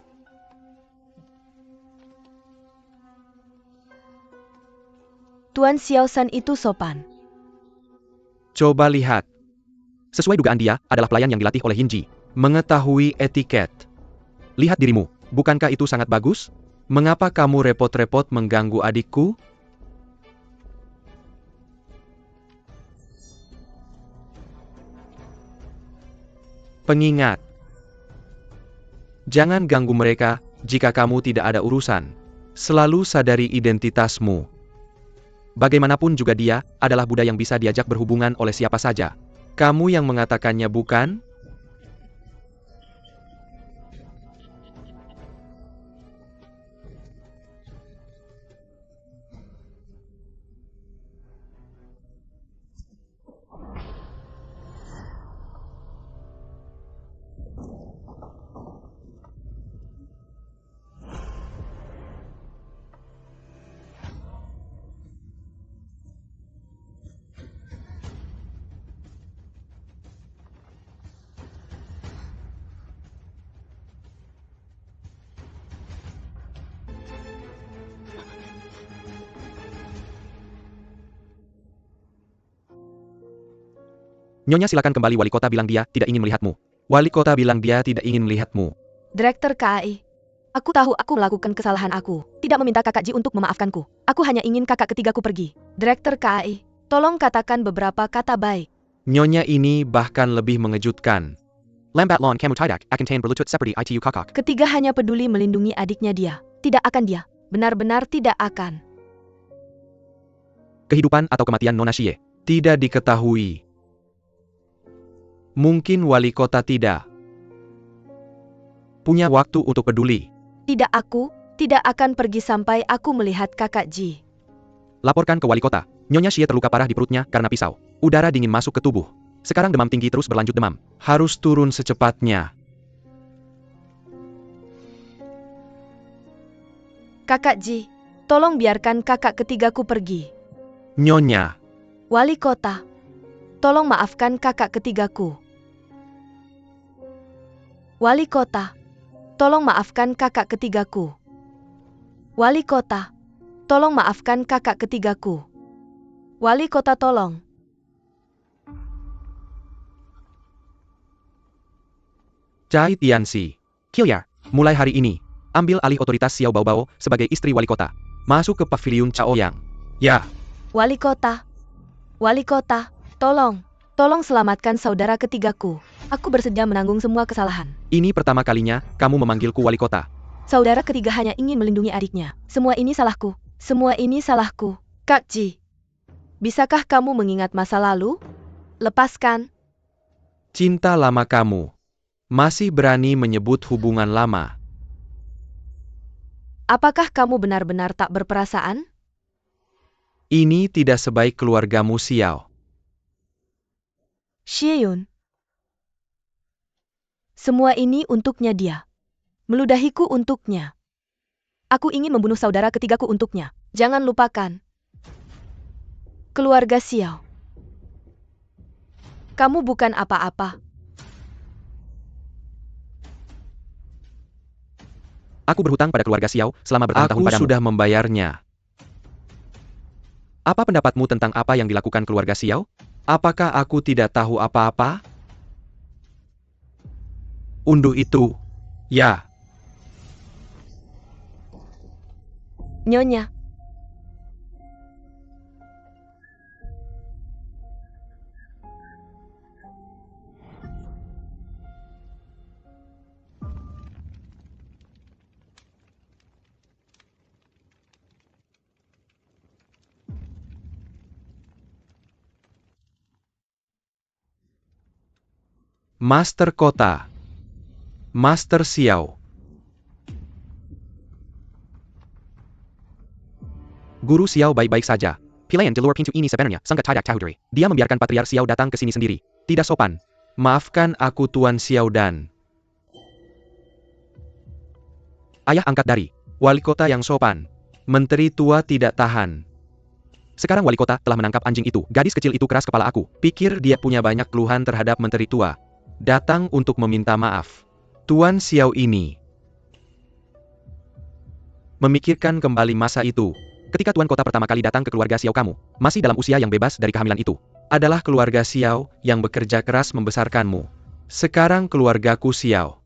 Tuan Xiaoshan itu sopan. Coba lihat. Sesuai dugaan dia, adalah pelayan yang dilatih oleh Yinji. Mengetahui etiket. Lihat dirimu, bukankah itu sangat bagus? Mengapa kamu repot-repot mengganggu adikku? Pengingat. Jangan ganggu mereka, jika kamu tidak ada urusan. Selalu sadari identitasmu. Bagaimanapun juga dia, adalah Buddha yang bisa diajak berhubungan oleh siapa saja. Kamu yang mengatakannya bukan? Nyonya silakan kembali, wali kota bilang dia tidak ingin melihatmu. Wali kota bilang dia tidak ingin melihatmu. Direktur KAI. Aku tahu aku melakukan kesalahan aku. Tidak meminta kakak Ji untuk memaafkanku. Aku hanya ingin kakak ketigaku pergi. Direktur KAI, tolong katakan beberapa kata baik. Nyonya ini bahkan lebih mengejutkan. Lambat lawn kamu tidak akan tain berlutut seperti itu kakak. Ketiga hanya peduli melindungi adiknya dia. Tidak akan dia. Benar-benar tidak akan. Kehidupan atau kematian Nona Xie tidak diketahui. Mungkin wali kota tidak punya waktu untuk peduli. Tidak, aku tidak akan pergi sampai aku melihat kakak Ji. Laporkan ke wali kota. Nyonya Xie terluka parah di perutnya karena pisau. Udara dingin masuk ke tubuh. Sekarang demam tinggi terus berlanjut demam. Harus turun secepatnya. Kakak Ji, tolong biarkan kakak ketigaku pergi. Nyonya. Wali kota, tolong maafkan kakak ketigaku. Wali kota, tolong maafkan kakak ketigaku. Wali kota, tolong maafkan kakak ketigaku. Wali kota tolong. Cai Tianxi. Qiuyar, mulai hari ini, ambil alih otoritas Xiao Baobao sebagai istri wali kota. Masuk ke paviliun Chaoyang. Ya. Wali kota, tolong. Tolong selamatkan saudara ketigaku. Aku bersedia menanggung semua kesalahan. Ini pertama kalinya kamu memanggilku wali kota. Saudara ketiga hanya ingin melindungi adiknya. Semua ini salahku. Semua ini salahku. Kak Ji, bisakah kamu mengingat masa lalu? Lepaskan. Cinta lama kamu. Masih berani menyebut hubungan lama. Apakah kamu benar-benar tak berperasaan? Ini tidak sebaik keluargamu Xiao. Xieyun. Semua ini untuknya dia. Meludahiku untuknya. Aku ingin membunuh saudara ketigaku untuknya. Jangan lupakan. Keluarga Xiao. Kamu bukan apa-apa. Aku berhutang pada keluarga Xiao selama bertahun-tahun padamu. Aku sudah membayarnya. Apa pendapatmu tentang apa yang dilakukan keluarga Xiao? Apakah aku tidak tahu apa-apa? Unduh itu. Ya. Nyonya. Master Kota. Master Xiao. Guru Xiao baik-baik saja. Pilihan di luar pintu ini sebenarnya sangat tidak tahu diri. Dia membiarkan Patriark Xiao datang ke sini sendiri. Tidak sopan. Maafkan aku Tuan Xiao dan ayah angkat dari wali kota yang sopan. Menteri tua tidak tahan. Sekarang wali kota telah menangkap anjing itu. Gadis kecil itu keras kepala aku. Pikir dia punya banyak keluhan terhadap menteri tua. Datang untuk meminta maaf. Tuan Xiao ini memikirkan kembali masa itu. Ketika Tuan Kota pertama kali datang ke keluarga Xiao kamu, masih dalam usia yang bebas dari kehamilan itu. Adalah keluarga Xiao yang bekerja keras membesarkanmu. Sekarang keluargaku Xiao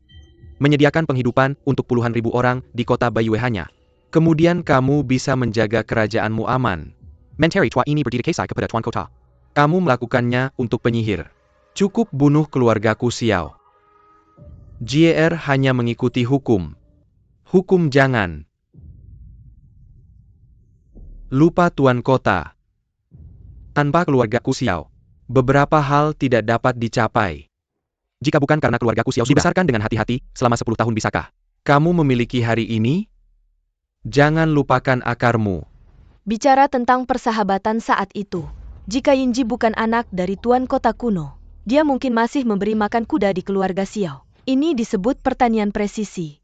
menyediakan penghidupan untuk puluhan ribu orang di kota Baiyue hanya. Kemudian kamu bisa menjaga kerajaanmu aman. Menteri tua ini berdedikasi kepada Tuan Kota. Kamu melakukannya untuk penyihir. Cukup bunuh keluargaku Xiao. JR hanya mengikuti hukum. Hukum jangan lupa Tuan Kota. Tanpa keluargaku Xiao, beberapa hal tidak dapat dicapai. Jika bukan karena keluargaku Xiao dibesarkan dengan hati-hati selama 10 tahun bisakah kamu memiliki hari ini? Jangan lupakan akarmu. Bicara tentang persahabatan saat itu. Jika Yinji bukan anak dari Tuan Kota kuno, dia mungkin masih memberi makan kuda di keluarga Xiao. Ini disebut pertanian presisi.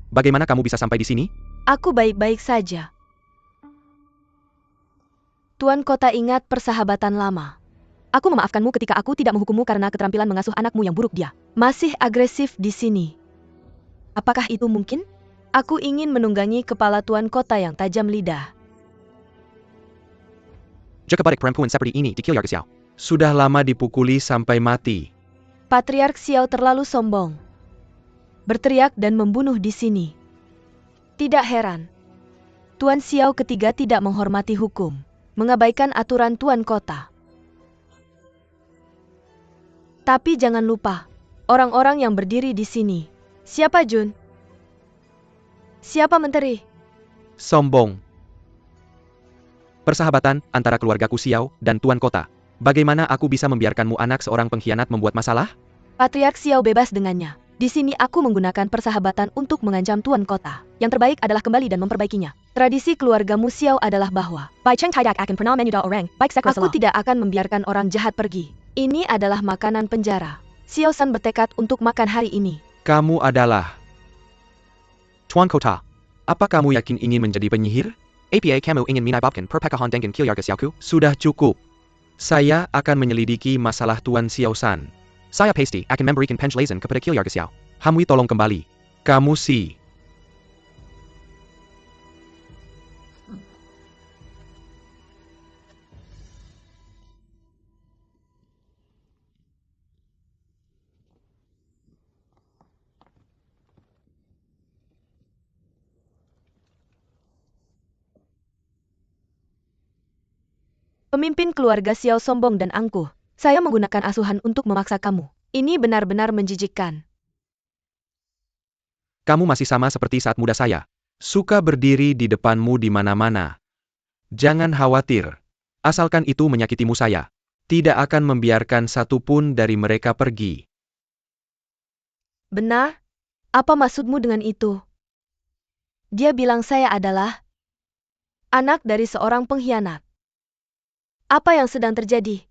Bagaimana kamu bisa sampai di sini? Aku baik-baik saja. Tuan Kota ingat persahabatan lama. Aku memaafkanmu ketika aku tidak menghukummu karena keterampilan mengasuh anakmu yang buruk dia. Masih agresif di sini. Apakah itu mungkin? Aku ingin menunggangi kepala Tuan Kota yang tajam lidah. Jika badik perempuan seperti ini dikilir ke Xiao. Sudah lama dipukuli sampai mati. Patriark Xiao terlalu sombong. Berteriak dan membunuh di sini. Tidak heran. Tuan Xiao ketiga tidak menghormati hukum. Mengabaikan aturan Tuan Kota. Tapi jangan lupa, orang-orang yang berdiri di sini. Siapa Jun? Siapa menteri? Sombong. Persahabatan antara keluargaku Xiao dan Tuan Kota. Bagaimana aku bisa membiarkanmu anak seorang pengkhianat membuat masalah? Patriark Xiao bebas dengannya. Di sini aku menggunakan persahabatan untuk mengancam Tuan Kota. Yang terbaik adalah kembali dan memperbaikinya. Tradisi keluargamu Xiao adalah bahwa aku tidak akan membiarkan orang jahat pergi. Ini adalah makanan penjara. Xiao San bertekad untuk makan hari ini. Kamu adalah Tuan Kota. Apa kamu yakin ingin menjadi penyihir? Apa kamu ingin menyebabkan perpecahan dengan keluarga Xiaoku? Sudah cukup. Saya akan menyelidiki masalah Tuan Xiao San. Saya pasti akan memberikan penjelasan kepada keluarga Xiao. Hamwi tolong kembali. Kamu si. Pemimpin keluarga Xiao sombong dan angkuh. Saya menggunakan asuhan untuk memaksa kamu. Ini benar-benar menjijikkan. Kamu masih sama seperti saat muda saya. Suka berdiri di depanmu di mana-mana. Jangan khawatir. Asalkan itu menyakitimu saya. Tidak akan membiarkan satupun dari mereka pergi. Benar? Apa maksudmu dengan itu? Dia bilang saya adalah anak dari seorang pengkhianat. Apa yang sedang terjadi?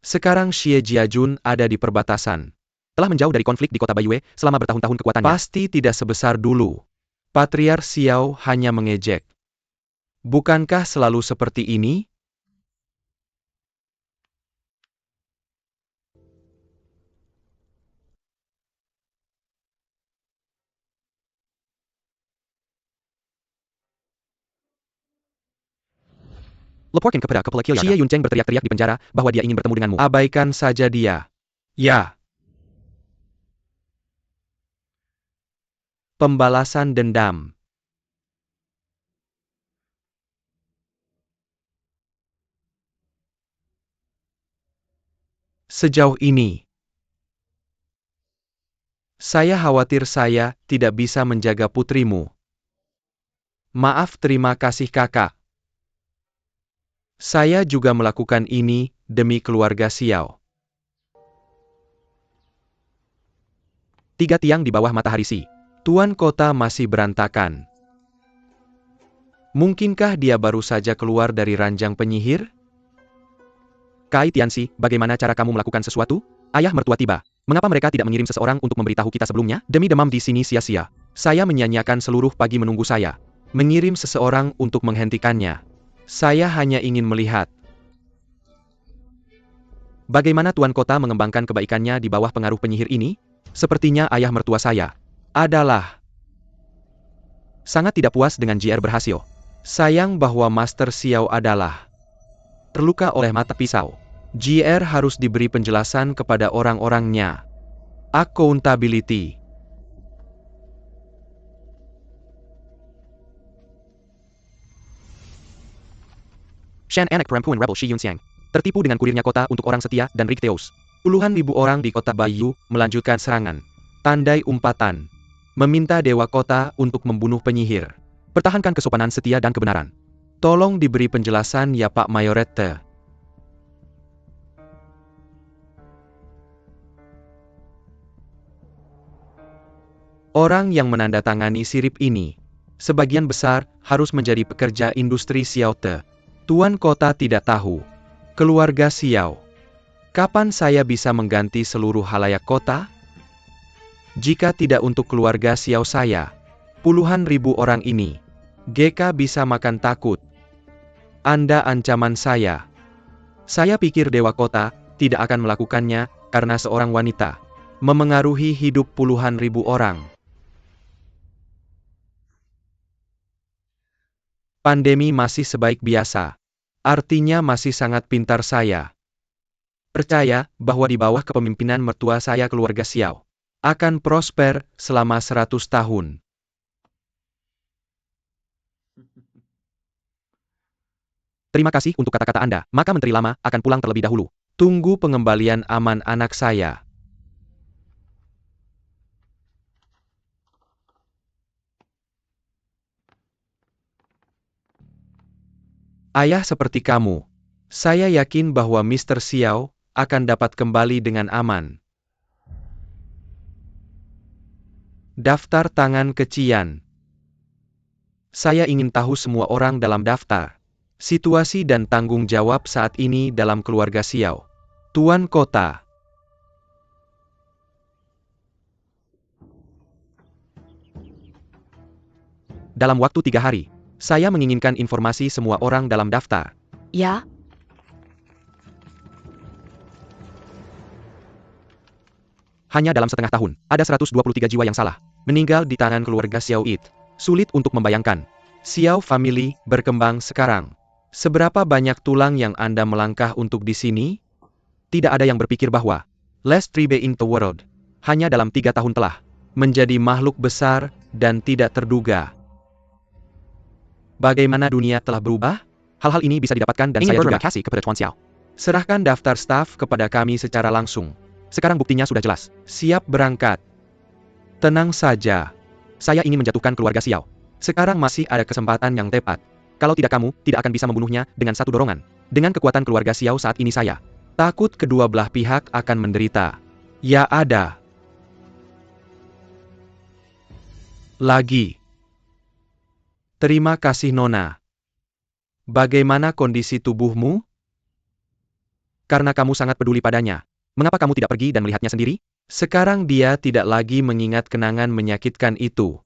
Sekarang Xie Jiajun ada di perbatasan. Telah menjauh dari konflik di kota Baiyue selama bertahun-tahun kekuatannya. Pasti tidak sebesar dulu. Patriark Xiao hanya mengejek. Bukankah selalu seperti ini? Laporkan kepada kepala keluarga. Xie Yuncheng berteriak-teriak di penjara bahwa dia ingin bertemu denganmu. Abaikan saja dia. Ya. Pembalasan dendam. Sejauh ini, saya khawatir saya tidak bisa menjaga putrimu. Maaf, terima kasih kakak. Saya juga melakukan ini demi keluarga Xiao. 3 tiang di bawah matahari si. Tuan Kota masih berantakan. Mungkinkah dia baru saja keluar dari ranjang penyihir? Kai Tianxi, bagaimana cara kamu melakukan sesuatu? Ayah mertua tiba. Mengapa mereka tidak mengirim seseorang untuk memberitahu kita sebelumnya? Demi demam di sini sia-sia. Saya menyia-nyiakan seluruh pagi menunggu saya. Mengirim seseorang untuk menghentikannya. Saya hanya ingin melihat. Bagaimana Tuan Kota mengembangkan kebaikannya di bawah pengaruh penyihir ini? Sepertinya ayah mertua saya adalah sangat tidak puas dengan JR berhasil. Sayang bahwa Master Xiao adalah terluka oleh mata pisau. JR harus diberi penjelasan kepada orang-orangnya. Accountability. Shan anak perempuan rebel Shi Yunxiang. Tertipu dengan kurirnya kota untuk orang setia dan Rikteos. Puluhan ribu orang di kota Baiyu melanjutkan serangan. Tandai umpatan. Meminta Dewa Kota untuk membunuh penyihir. Pertahankan kesopanan setia dan kebenaran. Tolong diberi penjelasan ya Pak Mayorette. Orang yang menandatangani sirip ini, sebagian besar harus menjadi pekerja industri Xiaote. Tuan Kota tidak tahu. Keluarga Xiao. Kapan saya bisa mengganti seluruh halayak kota? Jika tidak untuk keluarga Xiao saya, puluhan ribu orang ini, GK bisa makan takut. Anda ancaman saya. Saya pikir Dewa Kota tidak akan melakukannya karena seorang wanita memengaruhi hidup puluhan ribu orang. Pandemi masih sebaik biasa. Artinya masih sangat pintar saya. Percaya bahwa di bawah kepemimpinan mertua saya keluarga Xiao akan prosper selama 100 tahun. Terima kasih untuk kata-kata Anda, maka Menteri Lama akan pulang terlebih dahulu. Tunggu pengembalian aman anak saya. Ayah seperti kamu. Saya yakin bahwa Mr. Xiao akan dapat kembali dengan aman. Daftar tangan kecian. Saya ingin tahu semua orang dalam daftar. Situasi dan tanggung jawab saat ini dalam keluarga Xiao. Tuan Kota. Dalam waktu 3 hari, saya menginginkan informasi semua orang dalam daftar. Ya, Hanya dalam setengah tahun, ada 123 jiwa yang salah meninggal di tangan keluarga Xiao It. Sulit untuk membayangkan. Xiao Family berkembang sekarang. Seberapa banyak tulang yang Anda melangkah untuk di sini? Tidak ada yang berpikir bahwa Last Tribe in the World hanya dalam 3 tahun telah menjadi makhluk besar dan tidak terduga. Bagaimana dunia telah berubah? Hal-hal ini bisa didapatkan dan saya juga kasih kepada Chuan Xiao. Serahkan daftar staf kepada kami secara langsung. Sekarang buktinya sudah jelas. Siap berangkat. Tenang saja. Saya ingin menjatuhkan keluarga Xiao. Sekarang masih ada kesempatan yang tepat. Kalau tidak, kamu tidak akan bisa membunuhnya dengan satu dorongan. Dengan kekuatan keluarga Xiao saat ini, saya takut kedua belah pihak akan menderita. Ya ada. Lagi. Terima kasih Nona. Bagaimana kondisi tubuhmu? Karena kamu sangat peduli padanya. Mengapa kamu tidak pergi dan melihatnya sendiri? Sekarang dia tidak lagi mengingat kenangan menyakitkan itu.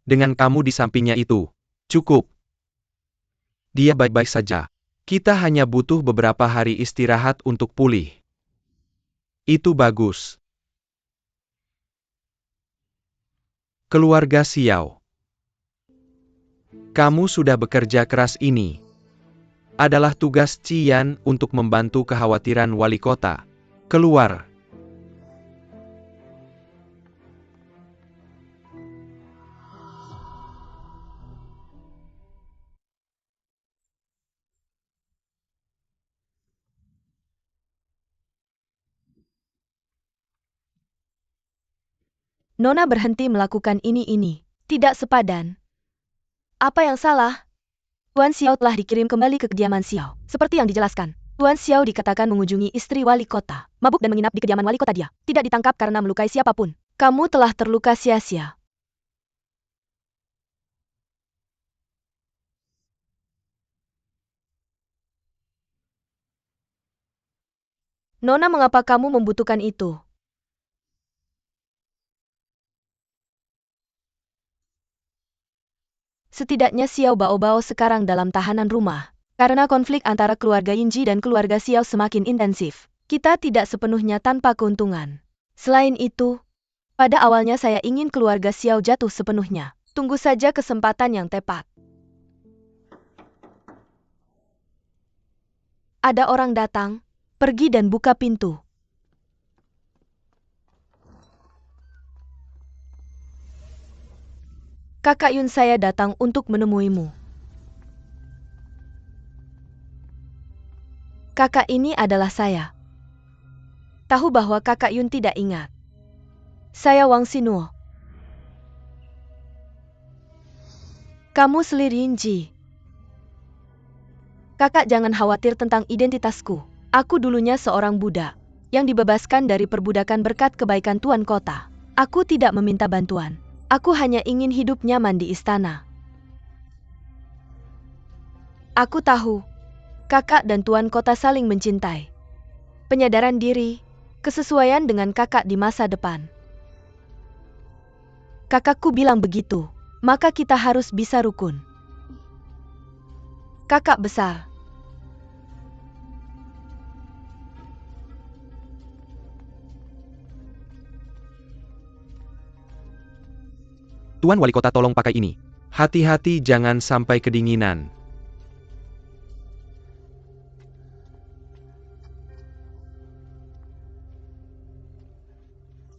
Dengan kamu di sampingnya itu, cukup. Dia baik-baik saja. Kita hanya butuh beberapa hari istirahat untuk pulih. Itu bagus. Keluarga Xiao. Kamu sudah bekerja keras ini. Adalah tugas Cian untuk membantu kekhawatiran wali kota. Keluar. Nona berhenti melakukan ini. Tidak sepadan. Apa yang salah? Tuan Xiao telah dikirim kembali ke kediaman Xiao. Seperti yang dijelaskan, Tuan Xiao dikatakan mengunjungi istri wali kota, mabuk dan menginap di kediaman wali kota dia. Tidak ditangkap karena melukai siapapun. Kamu telah terluka sia-sia. Nona, mengapa kamu membutuhkan itu? Setidaknya Xiao Baobao sekarang dalam tahanan rumah. Karena konflik antara keluarga Yinji dan keluarga Xiao semakin intensif, kita tidak sepenuhnya tanpa keuntungan. Selain itu, pada awalnya saya ingin keluarga Xiao jatuh sepenuhnya. Tunggu saja kesempatan yang tepat. Ada orang datang, pergi dan buka pintu. Kakak Yun, saya datang untuk menemuimu. Kakak, ini adalah saya. Tahu bahwa Kakak Yun tidak ingat. Saya Wang Sinuo. Kamu selir Yinji. Kakak, jangan khawatir tentang identitasku. Aku dulunya seorang budak yang dibebaskan dari perbudakan berkat kebaikan Tuan Kota. Aku tidak meminta bantuan. Aku hanya ingin hidup nyaman di istana. Aku tahu, kakak dan Tuan Kota saling mencintai. Penyadaran diri, kesesuaian dengan kakak di masa depan. Kakakku bilang begitu, maka kita harus bisa rukun. Kakak besar. Tuan Wali Kota, tolong pakai ini. Hati-hati jangan sampai kedinginan.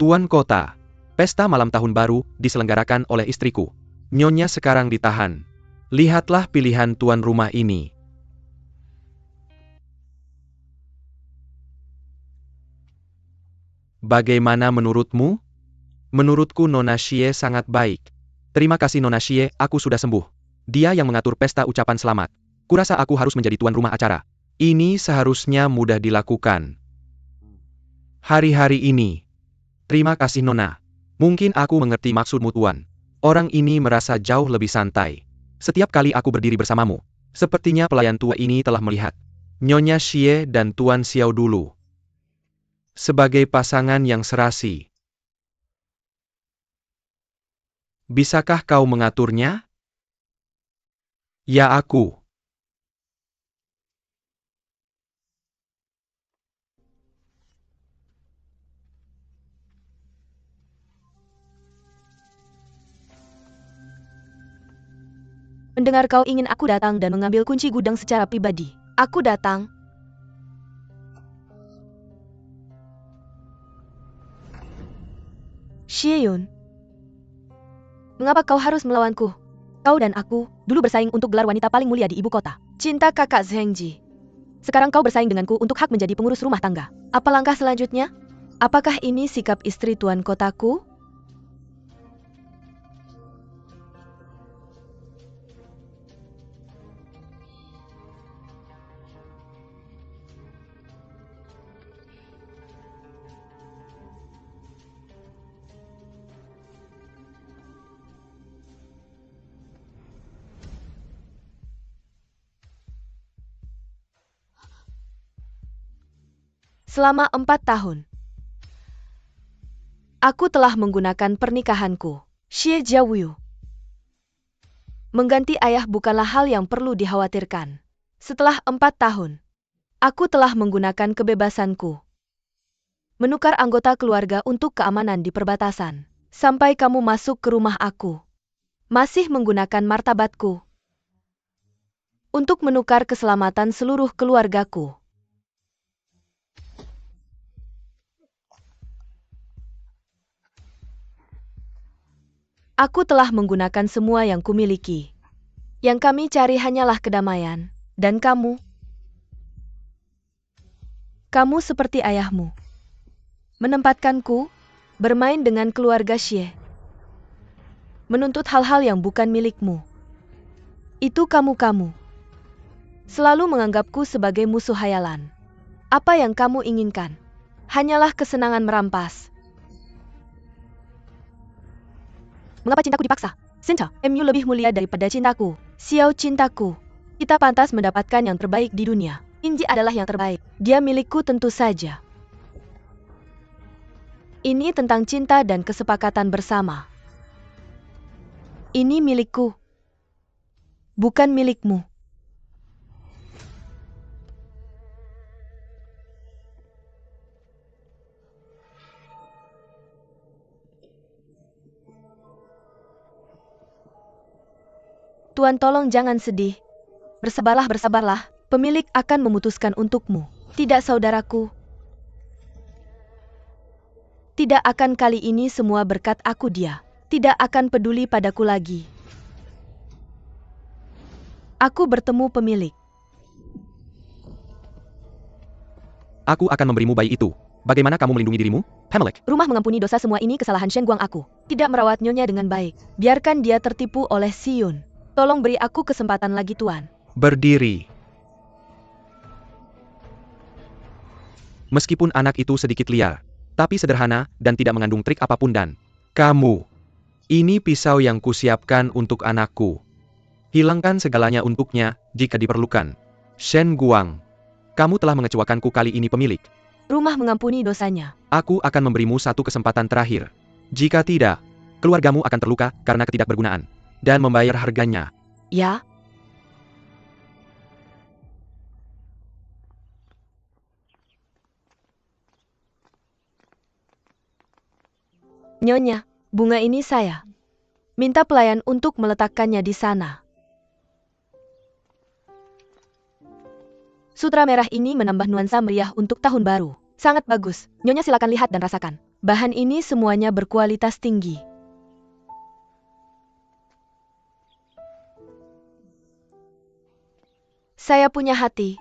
Tuan Kota, pesta malam tahun baru diselenggarakan oleh istriku. Nyonya sekarang ditahan. Lihatlah pilihan tuan rumah ini. Bagaimana menurutmu? Menurutku Nona Xie sangat baik. Terima kasih Nona Xie, aku sudah sembuh. Dia yang mengatur pesta ucapan selamat. Kurasa aku harus menjadi tuan rumah acara. Ini seharusnya mudah dilakukan. Hari-hari ini. Terima kasih Nona. Mungkin aku mengerti maksudmu Tuan. Orang ini merasa jauh lebih santai. Setiap kali aku berdiri bersamamu, sepertinya pelayan tua ini telah melihat Nyonya Xie dan Tuan Xiao dulu sebagai pasangan yang serasi. Bisakah kau mengaturnya? Ya aku. Mendengar kau ingin aku datang dan mengambil kunci gudang secara pribadi. Aku datang. Xie-yun. Mengapa kau harus melawanku? Kau dan aku, dulu bersaing untuk gelar wanita paling mulia di ibu kota. Cinta kakak Zhengji. Sekarang kau bersaing denganku untuk hak menjadi pengurus rumah tangga. Apa langkah selanjutnya? Apakah ini sikap istri tuan kotaku? Selama 4 tahun, aku telah menggunakan pernikahanku, Xie Jiaoyu. Mengganti ayah bukanlah hal yang perlu dikhawatirkan. Setelah 4 tahun, aku telah menggunakan kebebasanku. Menukar anggota keluarga untuk keamanan di perbatasan. Sampai kamu masuk ke rumah aku. Masih menggunakan martabatku. Untuk menukar keselamatan seluruh keluargaku. Aku telah menggunakan semua yang kumiliki. Yang kami cari hanyalah kedamaian. Dan kamu seperti ayahmu. Menempatkanku, bermain dengan keluarga Xie. Menuntut hal-hal yang bukan milikmu. Itu kamu. Selalu menganggapku sebagai musuh hayalan. Apa yang kamu inginkan? Hanyalah kesenangan merampas. Mengapa cintaku dipaksa? Sinta, MU lebih mulia daripada cintaku. Xiao cintaku. Kita pantas mendapatkan yang terbaik di dunia. Inji adalah yang terbaik. Dia milikku tentu saja. Ini tentang cinta dan kesepakatan bersama. Ini milikku. Bukan milikmu. Tuan tolong jangan sedih. Bersabarlah. Pemilik akan memutuskan untukmu. Tidak saudaraku. Tidak akan kali ini semua berkat aku dia. Tidak akan peduli padaku lagi. Aku bertemu pemilik. Aku akan memberimu bayi itu. Bagaimana kamu melindungi dirimu, Pemilik? Rumah mengampuni dosa semua ini kesalahan Shen Guang aku. Tidak merawat nyonya dengan baik. Biarkan dia tertipu oleh Xiyun. Tolong beri aku kesempatan lagi Tuan. Berdiri. Meskipun anak itu sedikit liar, tapi sederhana dan tidak mengandung trik apapun dan kamu. Ini pisau yang kusiapkan untuk anakku. Hilangkan segalanya untuknya jika diperlukan. Shen Guang. Kamu telah mengecewakanku kali ini pemilik. Rumah mengampuni dosanya. Aku akan memberimu satu kesempatan terakhir. Jika tidak, keluargamu akan terluka karena ketidakbergunaan. Dan membayar harganya. Ya? Nyonya, bunga ini saya. Minta pelayan untuk meletakkannya di sana. Sutra merah ini menambah nuansa meriah untuk tahun baru. Sangat bagus. Nyonya silakan lihat dan rasakan. Bahan ini semuanya berkualitas tinggi. Saya punya hati.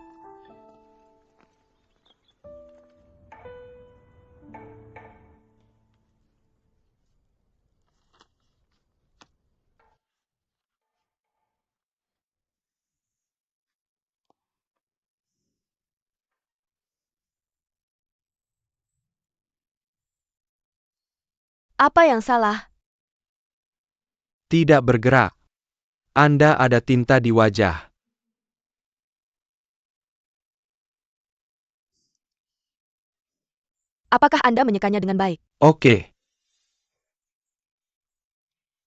Apa yang salah? Tidak bergerak. Anda ada tinta di wajah. Apakah Anda menyekanya dengan baik? Oke.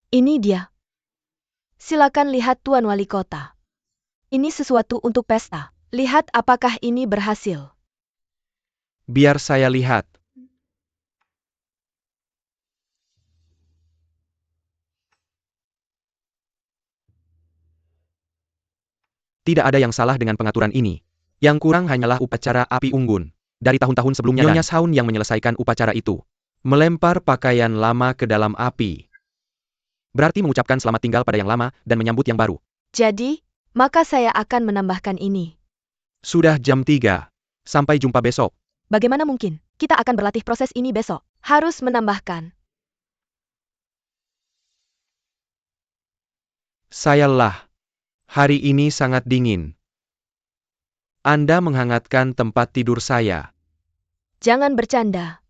Ini dia. Silakan lihat Tuan Wali Kota. Ini sesuatu untuk pesta. Lihat apakah ini berhasil. Biar saya lihat. Tidak ada yang salah dengan pengaturan ini. Yang kurang hanyalah upacara api unggun. Dari tahun-tahun sebelumnya Nyonya Shaun yang menyelesaikan upacara itu. Melempar pakaian lama ke dalam api. Berarti mengucapkan selamat tinggal pada yang lama dan menyambut yang baru. Jadi, maka saya akan menambahkan ini. Sudah jam 3. Sampai jumpa besok. Bagaimana mungkin? Kita akan berlatih proses ini besok. Harus menambahkan. Saya lelah. Hari ini sangat dingin. Anda menghangatkan tempat tidur saya. Jangan bercanda.